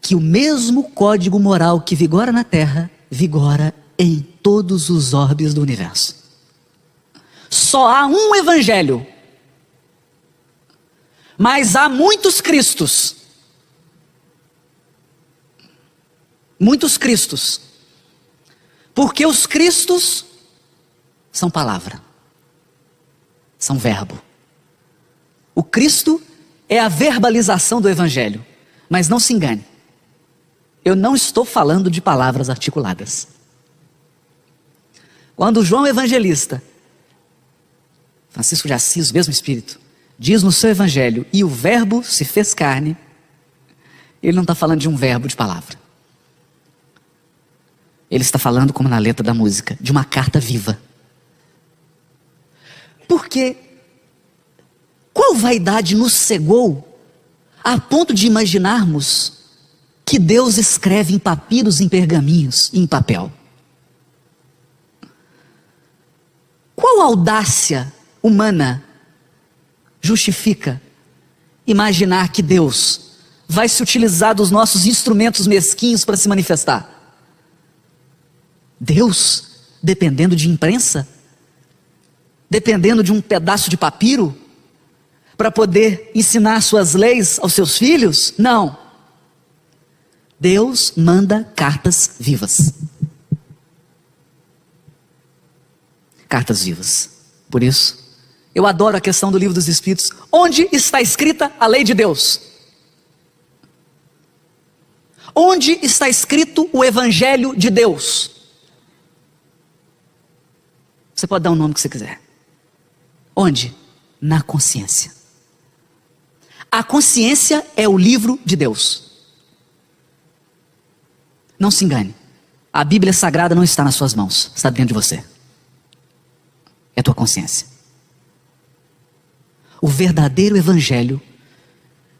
que o mesmo código moral que vigora na Terra, vigora em todos os orbes do universo. Só há um Evangelho, mas há muitos Cristos. Muitos Cristos. Porque os Cristos são palavra, são verbo. O Cristo é a verbalização do Evangelho. Mas não se engane, eu não estou falando de palavras articuladas. Quando João Evangelista, Francisco de Assis, o mesmo Espírito, diz no seu Evangelho, e o verbo se fez carne, ele não está falando de um verbo de palavra. Ele está falando, como na letra da música, de uma carta viva. Porque qual vaidade nos cegou a ponto de imaginarmos que Deus escreve em papiros, em pergaminhos e em papel? Qual audácia humana justifica imaginar que Deus vai se utilizar dos nossos instrumentos mesquinhos para se manifestar? Deus, dependendo de imprensa, dependendo de um pedaço de papiro, para poder ensinar suas leis aos seus filhos? Não. Deus manda cartas vivas. cartas vivas. Por isso, eu adoro a questão do livro dos Espíritos. Onde está escrita a lei de Deus? Onde está escrito o Evangelho de Deus? Você pode dar o nome que você quiser. Onde? Na consciência. A consciência é o livro de Deus. Não se engane. A Bíblia Sagrada não está nas suas mãos, está dentro de você. É a tua consciência. O verdadeiro Evangelho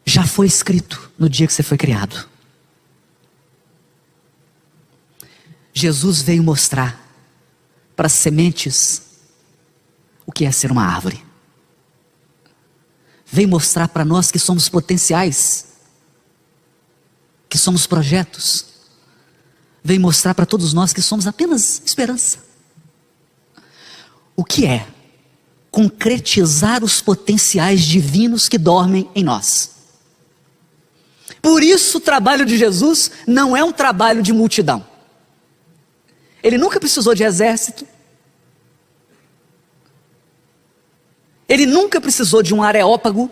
já foi escrito no dia que você foi criado. Jesus veio mostrar para as sementes o que é ser uma árvore. Veio mostrar para nós que somos potenciais, que somos projetos. Veio mostrar para todos nós que somos apenas esperança. O que é concretizar os potenciais divinos que dormem em nós. Por isso o trabalho de Jesus não é um trabalho de multidão. Ele nunca precisou de exército. Ele nunca precisou de um areópago.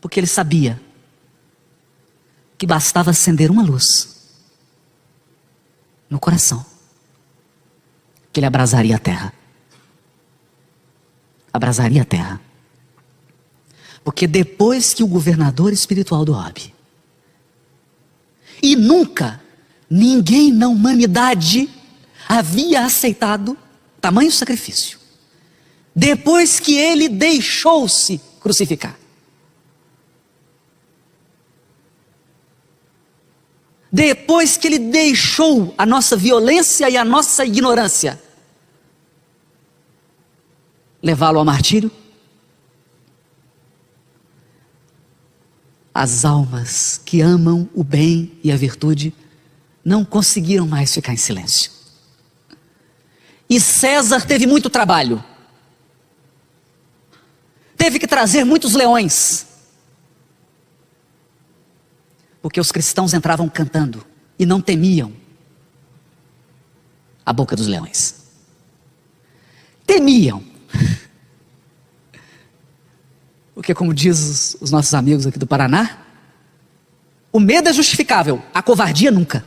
Porque ele sabia que bastava acender uma luz no coração, que ele abrasaria a terra. Abrasaria a terra. Porque depois que o governador espiritual do orbe, e nunca ninguém na humanidade havia aceitado tamanho sacrifício, depois que ele deixou-se crucificar, depois que ele deixou a nossa violência e a nossa ignorância levá-lo ao martírio, as almas que amam o bem e a virtude não conseguiram mais ficar em silêncio. E César teve muito trabalho. Teve que trazer muitos leões. Porque os cristãos entravam cantando e não temiam a boca dos leões. Temiam. Porque, como diz os nossos amigos aqui do Paraná, o medo é justificável, a covardia nunca.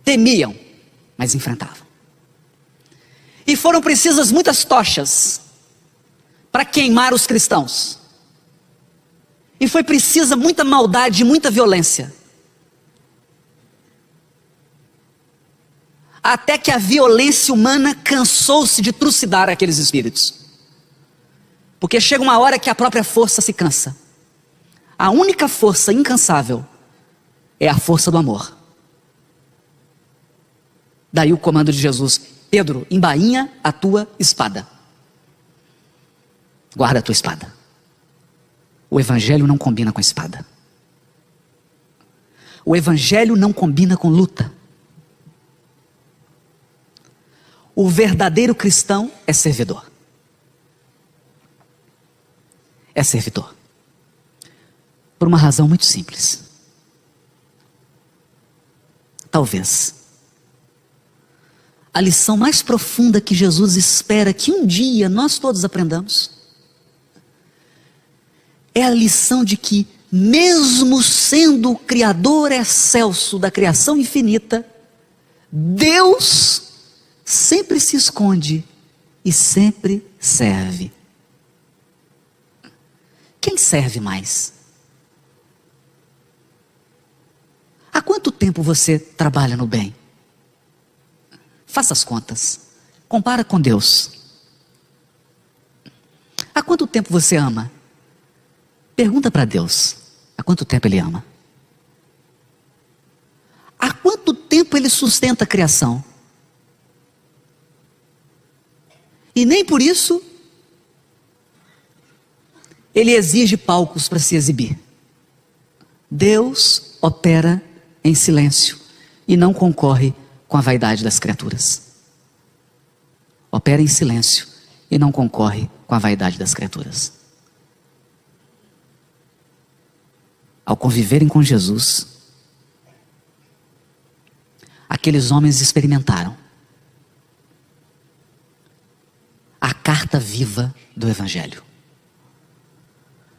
Temiam, mas enfrentavam. E foram precisas muitas tochas para queimar os cristãos. E foi precisa muita maldade e muita violência. Até que a violência humana cansou-se de trucidar aqueles espíritos. Porque chega uma hora que a própria força se cansa. A única força incansável é a força do amor. Daí o comando de Jesus: Pedro, embainha a tua espada. Guarda a tua espada. O Evangelho não combina com a espada. O Evangelho não combina com luta. O verdadeiro cristão é servidor. É servidor. Por uma razão muito simples. Talvez a lição mais profunda que Jesus espera que um dia nós todos aprendamos é a lição de que, mesmo sendo o Criador excelso da criação infinita, Deus sempre se esconde e sempre serve. Quem serve mais? Há quanto tempo você trabalha no bem? Faça as contas. Compara com Deus. Há quanto tempo você ama? Pergunta para Deus. Há quanto tempo Ele ama? Há quanto tempo Ele sustenta a criação? E nem por isso Ele exige palcos para se exibir. Deus opera em silêncio e não concorre com a vaidade das criaturas. Opera em silêncio e não concorre com a vaidade das criaturas. Ao conviverem com Jesus, aqueles homens experimentaram a carta viva do Evangelho.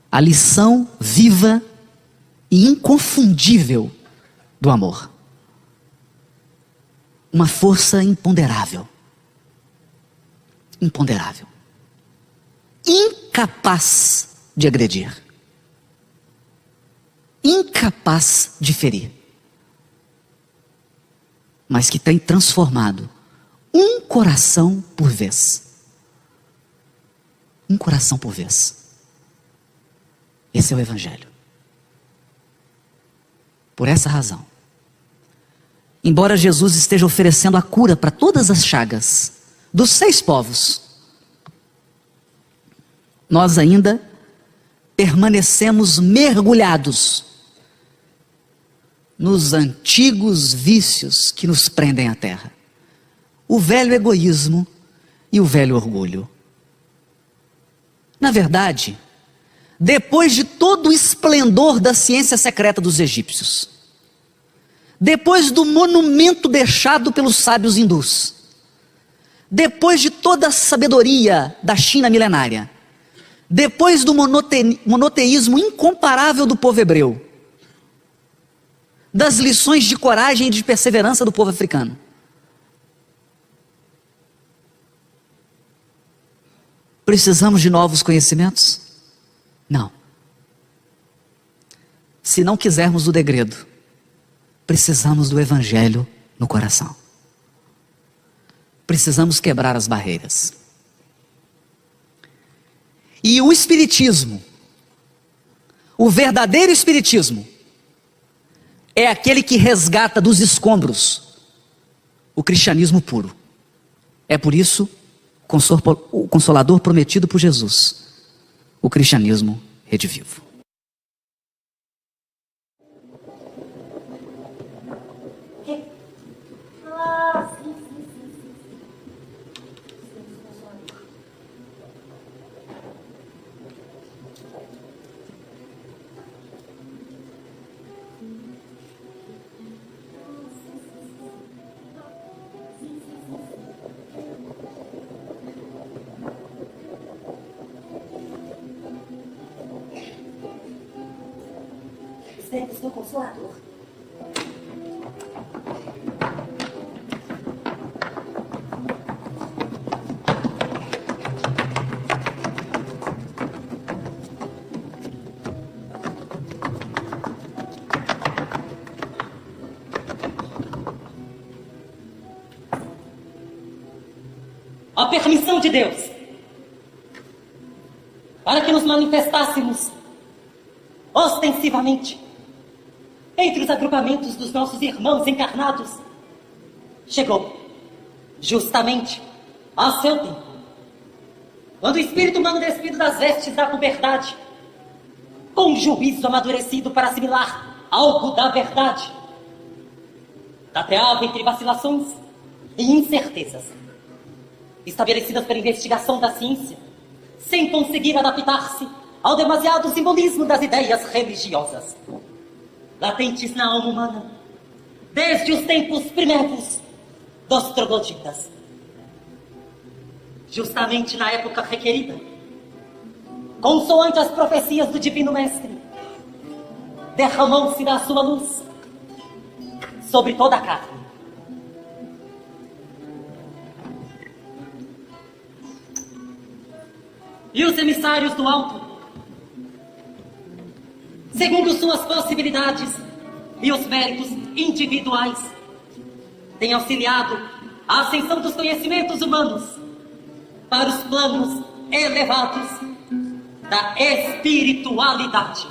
A lição viva e inconfundível do amor. Uma força imponderável. Imponderável. Incapaz de agredir. Incapaz de ferir. Mas que tem transformado um coração por vez. Um coração por vez. Esse é o Evangelho. Por essa razão, embora Jesus esteja oferecendo a cura para todas as chagas dos 6 povos, nós ainda permanecemos mergulhados nos antigos vícios que nos prendem à terra. O velho egoísmo e o velho orgulho. Na verdade, depois de todo o esplendor da ciência secreta dos egípcios, depois do monumento deixado pelos sábios hindus, depois de toda a sabedoria da China milenária, depois do monoteísmo incomparável do povo hebreu, das lições de coragem e de perseverança do povo africano, precisamos de novos conhecimentos? Não. Se não quisermos o degredo, precisamos do Evangelho no coração. Precisamos quebrar as barreiras. E o Espiritismo, o verdadeiro Espiritismo, é aquele que resgata dos escombros o cristianismo puro. É por isso o Consolador prometido por Jesus, o cristianismo redivivo. Tempos do Consolador. A permissão de Deus para que nos manifestássemos ostensivamente entre os agrupamentos dos nossos irmãos encarnados, chegou justamente a seu tempo, quando o espírito humano despido das vestes da puberdade, com juízo amadurecido para assimilar algo da verdade, tateava entre vacilações e incertezas, estabelecidas pela investigação da ciência, sem conseguir adaptar-se ao demasiado simbolismo das ideias religiosas, latentes na alma humana, desde os tempos primeiros dos trogloditas. Justamente na época requerida, consoante as profecias do Divino Mestre, derramou-se da sua luz sobre toda a carne. E os emissários do alto, segundo suas possibilidades e os méritos individuais, têm auxiliado a ascensão dos conhecimentos humanos para os planos elevados da espiritualidade.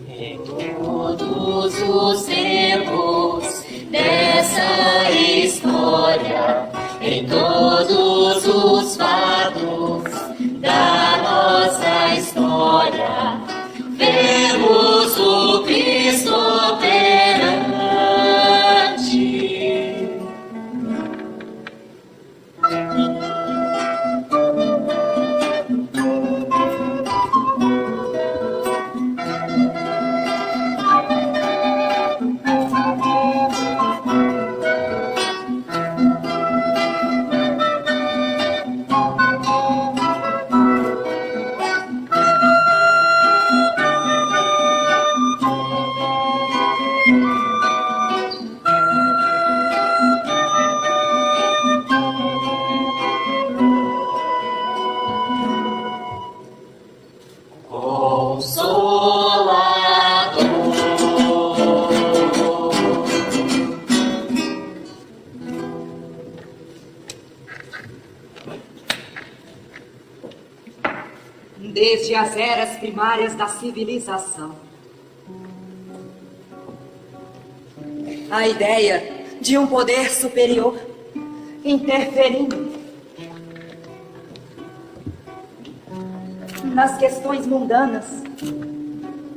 Em todos os tempos dessa história, em todos os fatos da nossa história, vemos o Cristo operante. as eras primárias da civilização. A ideia de um poder superior interferindo nas questões mundanas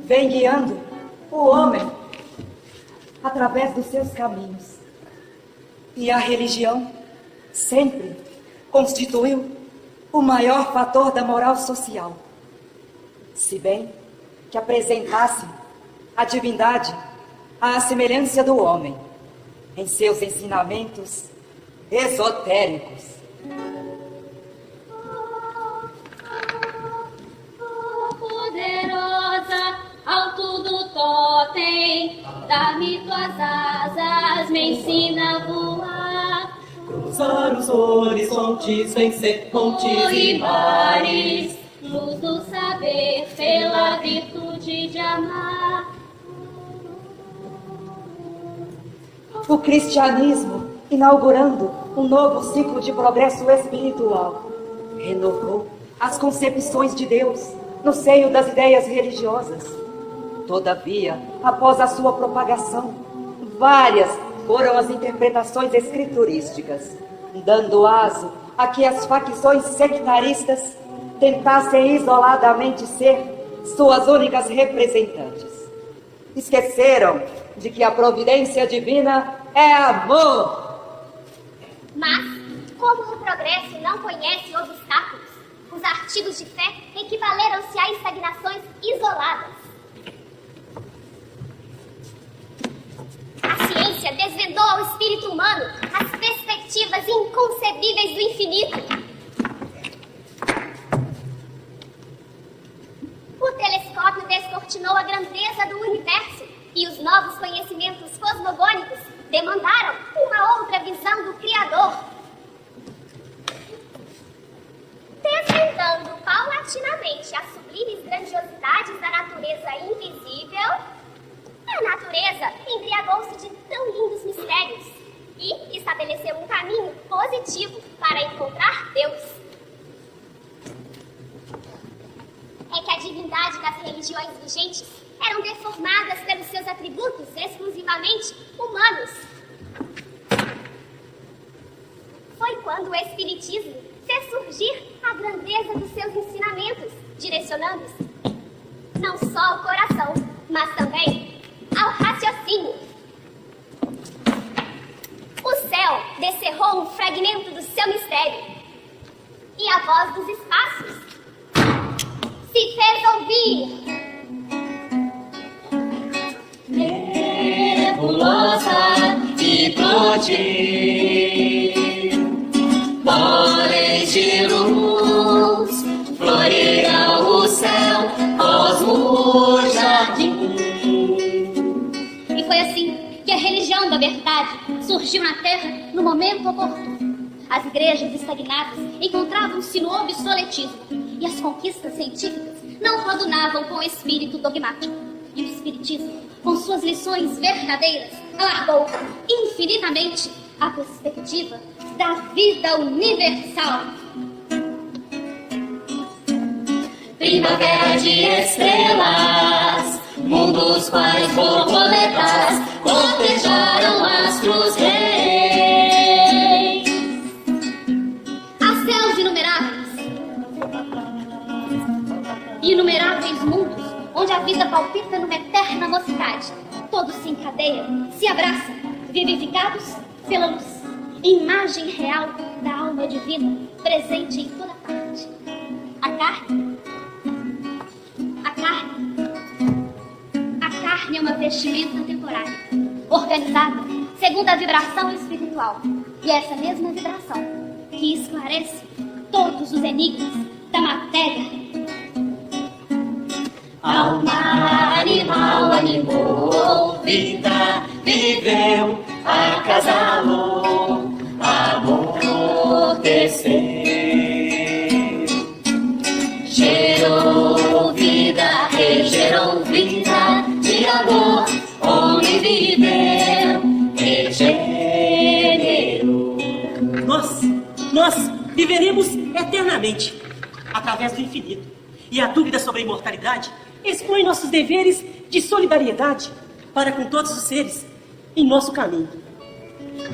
vem guiando o homem através dos seus caminhos. E a religião sempre constituiu o maior fator da moral social, se bem que apresentasse a divindade à semelhança do homem em seus ensinamentos esotéricos. Poderosa, alto do totem, dá-me tuas asas, me ensina a voar. Cruzar os horizontes, vencer pontes e mares. Luz do saber pela virtude de amar. O cristianismo, inaugurando um novo ciclo de progresso espiritual, renovou as concepções de Deus no seio das ideias religiosas. Todavia, após a sua propagação, várias foram as interpretações escriturísticas, dando aso a que as facções sectaristas tentassem isoladamente ser suas únicas representantes. Esqueceram de que a providência divina é amor. Mas, como o progresso não conhece obstáculos, os artigos de fé equivaleram-se a estagnações isoladas. A ciência desvendou ao espírito humano as perspectivas inconcebíveis do infinito. O telescópio descortinou a grandeza do universo e os novos conhecimentos cosmogônicos demandaram uma outra visão do Criador. Desvendando paulatinamente as sublimes grandiosidades da natureza invisível, a natureza embriagou-se de tão lindos mistérios e estabeleceu um caminho positivo para encontrar Deus. É que a divindade das religiões vigentes eram deformadas pelos seus atributos exclusivamente humanos. Foi quando o Espiritismo fez surgir a grandeza dos seus ensinamentos, direcionando-se não só ao coração, mas também ao raciocínio. O céu descerrou um fragmento do seu mistério e a voz dos espaços se fez ouvir. Nebulosa e plodir, pólenes de luz, florirá o céu, cosmo, jardim. E foi assim que a religião da verdade surgiu na Terra no momento oportuno. As igrejas estagnadas encontravam-se no obsoletismo e as conquistas científicas não coadunavam com o espírito dogmático. E o espiritismo, com suas lições verdadeiras, alargou infinitamente a perspectiva da vida universal. Primavera de estrelas, mundos quais borboletas cortejaram astros reis. Há céus inumeráveis mundos onde a vida palpita numa eterna mocidade. Todos se encadeiam, se abraçam, vivificados pela luz, imagem real da alma divina presente em toda parte. A carne é uma vestimenta temporária, organizada segundo a vibração espiritual. E é essa mesma vibração que esclarece todos os enigmas da matéria. Alma animal animou, vida viveu, acasalou, amorteceu. Gerou vida, regerou vida, de amor, homem viveu, regenerou. Nós viveremos eternamente através do infinito. e a dúvida sobre a imortalidade expõe nossos deveres de solidariedade para com todos os seres em nosso caminho.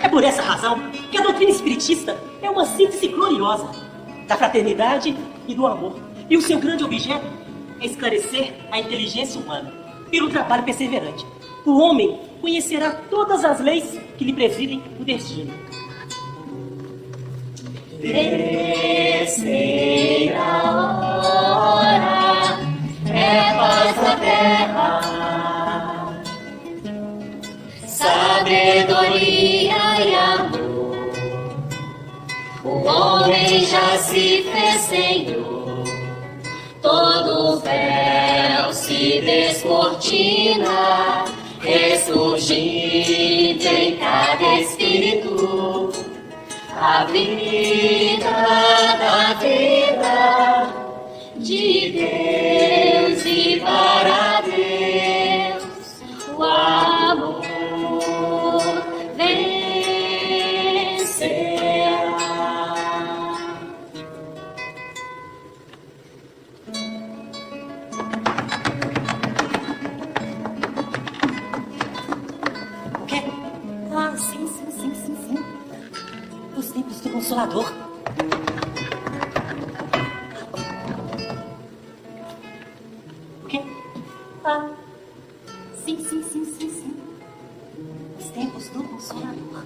É por essa razão que a doutrina espiritista é uma síntese gloriosa da fraternidade e do amor. E o seu grande objeto é esclarecer a inteligência humana pelo trabalho perseverante. O homem conhecerá todas as leis que lhe presidem o destino. Terceira hora é paz na terra, sabedoria e amor. O homem já se fez senhor, todo véu se descortina, ressurgindo em cada espírito a vida da vida de Deus e para Deus o amor vencerá. O quê? Ah, sim. Os tempos do Consolador. O quê? Ah, sim. Os tempos do Consolador.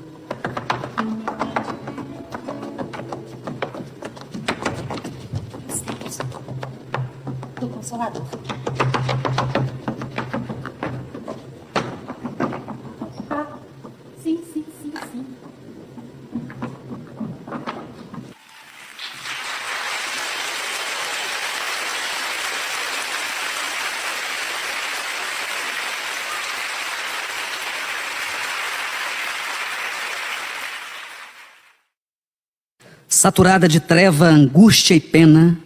Os tempos do Consolador. Ah, sim. Saturada de treva, angústia e pena,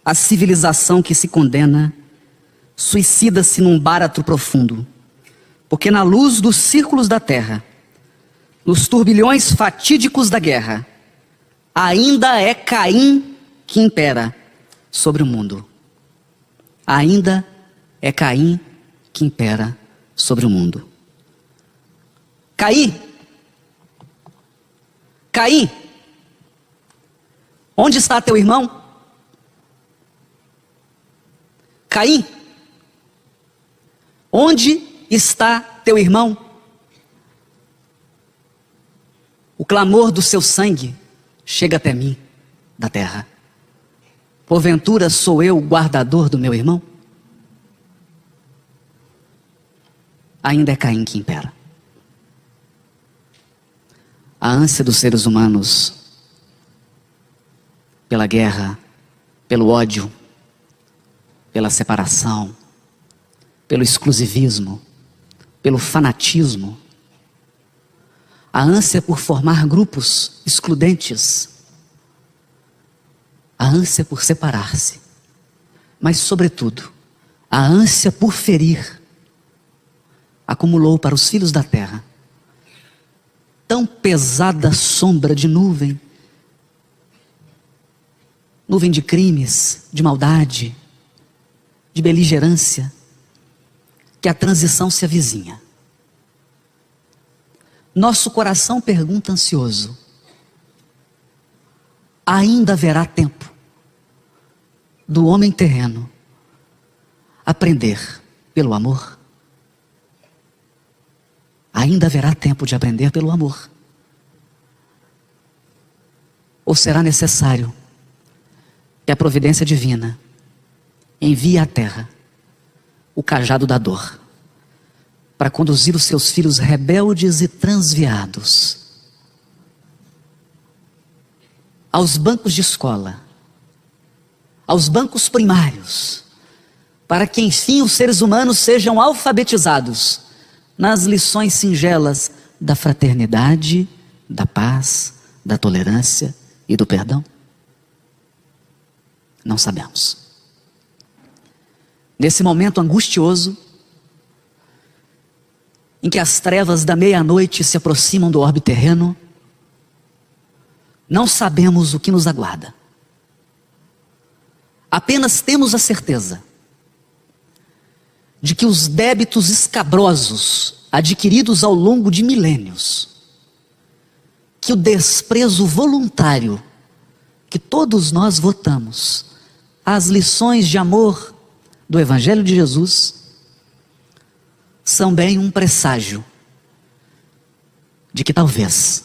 a civilização que se condena suicida-se num báratro profundo, porque na luz dos círculos da terra, nos turbilhões fatídicos da guerra, ainda é Caim que impera sobre o mundo. Ainda é Caim que impera sobre o mundo. Caim! Onde está teu irmão? Caim, onde está teu irmão? O clamor do seu sangue chega até mim, da terra. Porventura sou eu o guardador do meu irmão? Ainda é Caim que impera. A ânsia dos seres humanos pela guerra, pelo ódio, pela separação, pelo exclusivismo, pelo fanatismo, a ânsia por formar grupos excludentes, a ânsia por separar-se, mas sobretudo, a ânsia por ferir, acumulou para os filhos da terra tão pesada sombra de nuvem de crimes, de maldade, de beligerância, que a transição se avizinha. Nosso coração pergunta ansioso: ainda haverá tempo do homem terreno aprender pelo amor? Ainda haverá tempo de aprender pelo amor? Ou será necessário que a providência divina envie à terra o cajado da dor para conduzir os seus filhos rebeldes e transviados aos bancos de escola, aos bancos primários, para que enfim os seres humanos sejam alfabetizados nas lições singelas da fraternidade, da paz, da tolerância e do perdão? Não sabemos. Nesse momento angustioso, em que as trevas da meia-noite se aproximam do orbe terreno, não sabemos o que nos aguarda. Apenas temos a certeza de que os débitos escabrosos adquiridos ao longo de milênios, que o desprezo voluntário que todos nós votamos às lições de amor do Evangelho de Jesus, são bem um presságio de que talvez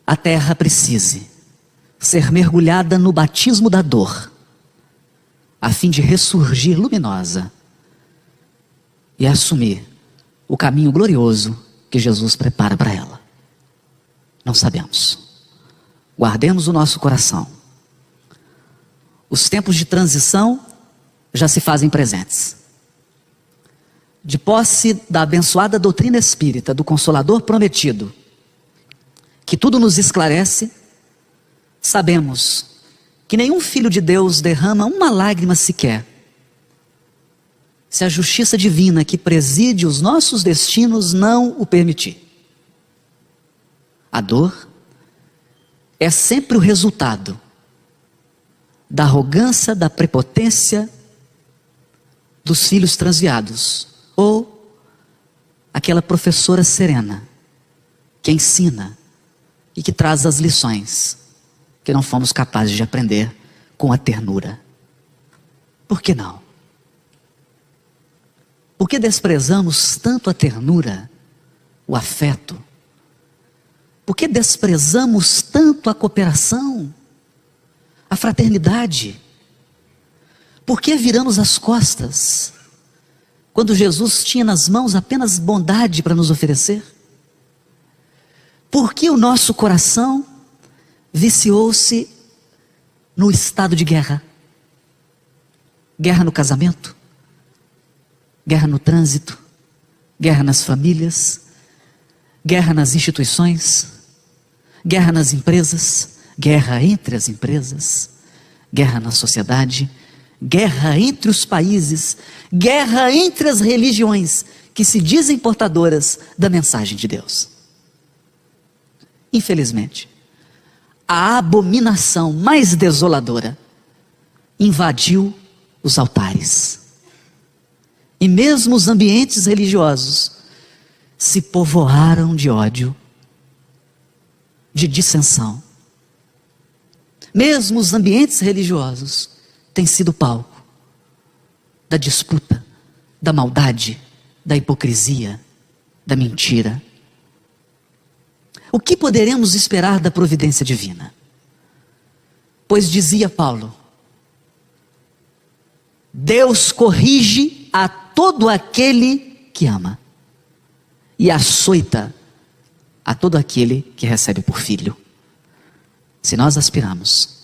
a terra precise ser mergulhada no batismo da dor, a fim de ressurgir luminosa e assumir o caminho glorioso que Jesus prepara para ela. Não sabemos. Guardemos o nosso coração. Os tempos de transição já se fazem presentes. De posse da abençoada doutrina espírita do Consolador prometido, que tudo nos esclarece, sabemos que nenhum filho de Deus derrama uma lágrima sequer, se a justiça divina que preside os nossos destinos não o permitir. A dor é sempre o resultado da arrogância, da prepotência dos filhos transviados, ou aquela professora serena que ensina e que traz as lições que não fomos capazes de aprender com a ternura. Por que não? Por que desprezamos tanto a ternura, o afeto? Por que desprezamos tanto a cooperação, a fraternidade? Por que viramos as costas quando Jesus tinha nas mãos apenas bondade para nos oferecer? Por que o nosso coração viciou-se no estado de guerra? Guerra no casamento, guerra no trânsito, guerra nas famílias, guerra nas instituições, guerra nas empresas, guerra entre as empresas, guerra na sociedade, guerra entre os países, guerra entre as religiões que se dizem portadoras da mensagem de Deus. Infelizmente, a abominação mais desoladora invadiu os altares. E mesmo os ambientes religiosos se povoaram de ódio, de dissensão. Mesmo os ambientes religiosos têm sido palco da disputa, da maldade, da hipocrisia, da mentira. O que poderemos esperar da providência divina? Pois dizia Paulo, Deus corrige a todo aquele que ama e açoita a todo aquele que recebe por filho. Se nós aspiramos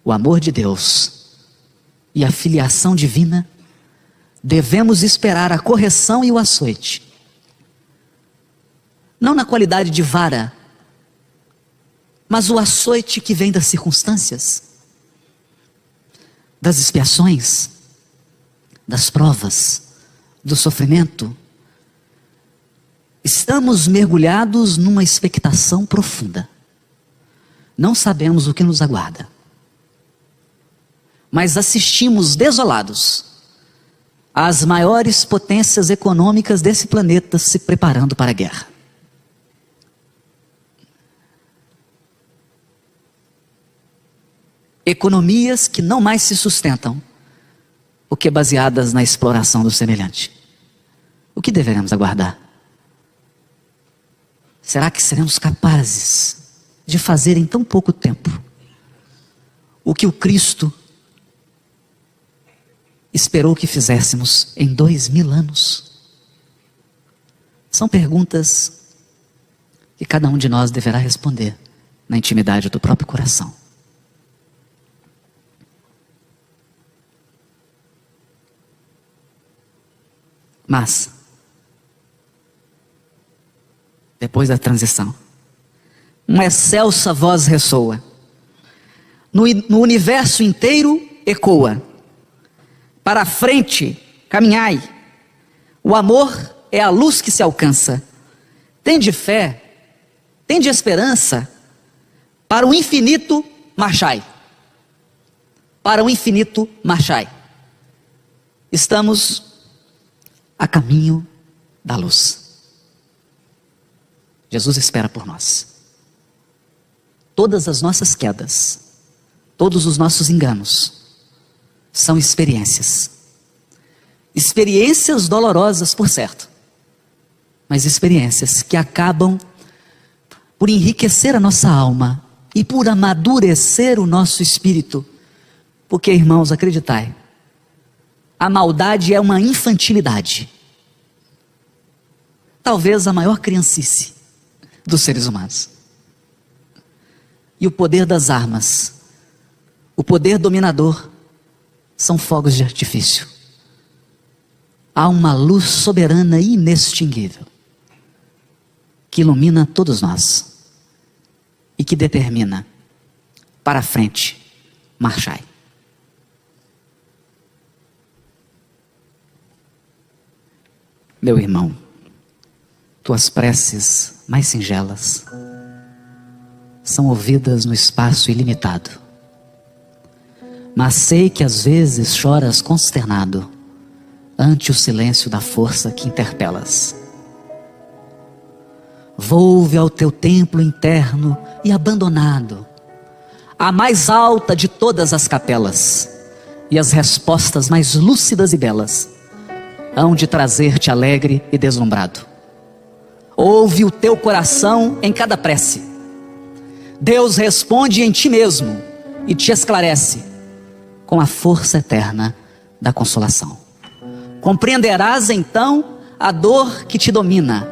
o amor de Deus e a filiação divina, devemos esperar a correção e o açoite, não na qualidade de vara, mas o açoite que vem das circunstâncias, das expiações, das provas, do sofrimento. Estamos mergulhados numa expectação profunda. Não sabemos o que nos aguarda, mas assistimos desolados às maiores potências econômicas desse planeta se preparando para a guerra. Economias que não mais se sustentam, porque baseadas na exploração do semelhante. O que deveremos aguardar? Será que seremos capazes de fazer em tão pouco tempo o que o Cristo esperou que fizéssemos em 2000 anos? São perguntas que cada um de nós deverá responder na intimidade do próprio coração. Mas, depois da transição, uma excelsa voz ressoa. No universo inteiro ecoa. Para a frente, caminhai. O amor é a luz que se alcança. Tende fé, tende esperança. Para o infinito, marchai. para o infinito marchai. Estamos a caminho da luz. Jesus espera por nós. Todas as nossas quedas, todos os nossos enganos, são experiências. Experiências dolorosas, por certo, mas experiências que acabam por enriquecer a nossa alma e por amadurecer o nosso espírito. Porque, irmãos, acreditai, a maldade é uma infantilidade. Talvez a maior criancice dos seres humanos. E o poder das armas, o poder dominador, são fogos de artifício. Há uma luz soberana e inextinguível que ilumina todos nós e que determina: para frente, marchai. Meu irmão, tuas preces mais singelas são ouvidas no espaço ilimitado. Mas sei que às vezes choras consternado ante o silêncio da força que interpelas. Volve ao teu templo interno e abandonado, a mais alta de todas as capelas, e as respostas mais lúcidas e belas hão de trazer-te alegre e deslumbrado. Ouve o teu coração em cada prece. Deus responde em ti mesmo e te esclarece com a força eterna da consolação. Compreenderás então a dor que te domina,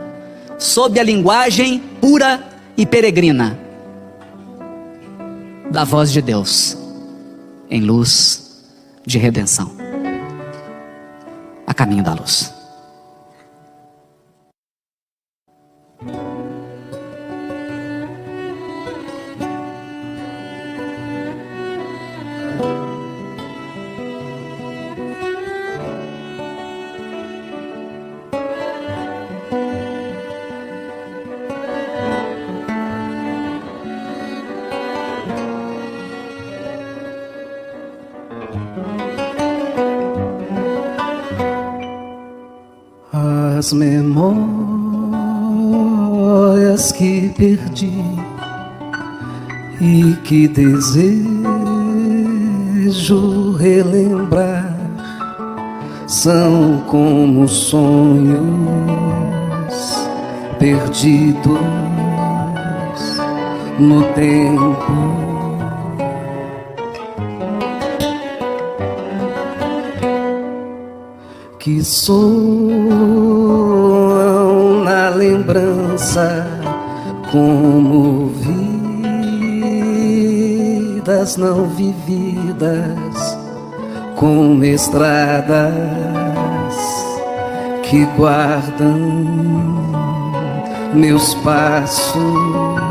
sob a linguagem pura e peregrina da voz de Deus, em luz de redenção, a caminho da luz. As memórias que perdi e que desejo relembrar são como sonhos perdidos no tempo. Que soam na lembrança como vidas não vividas, como estradas que guardam meus passos.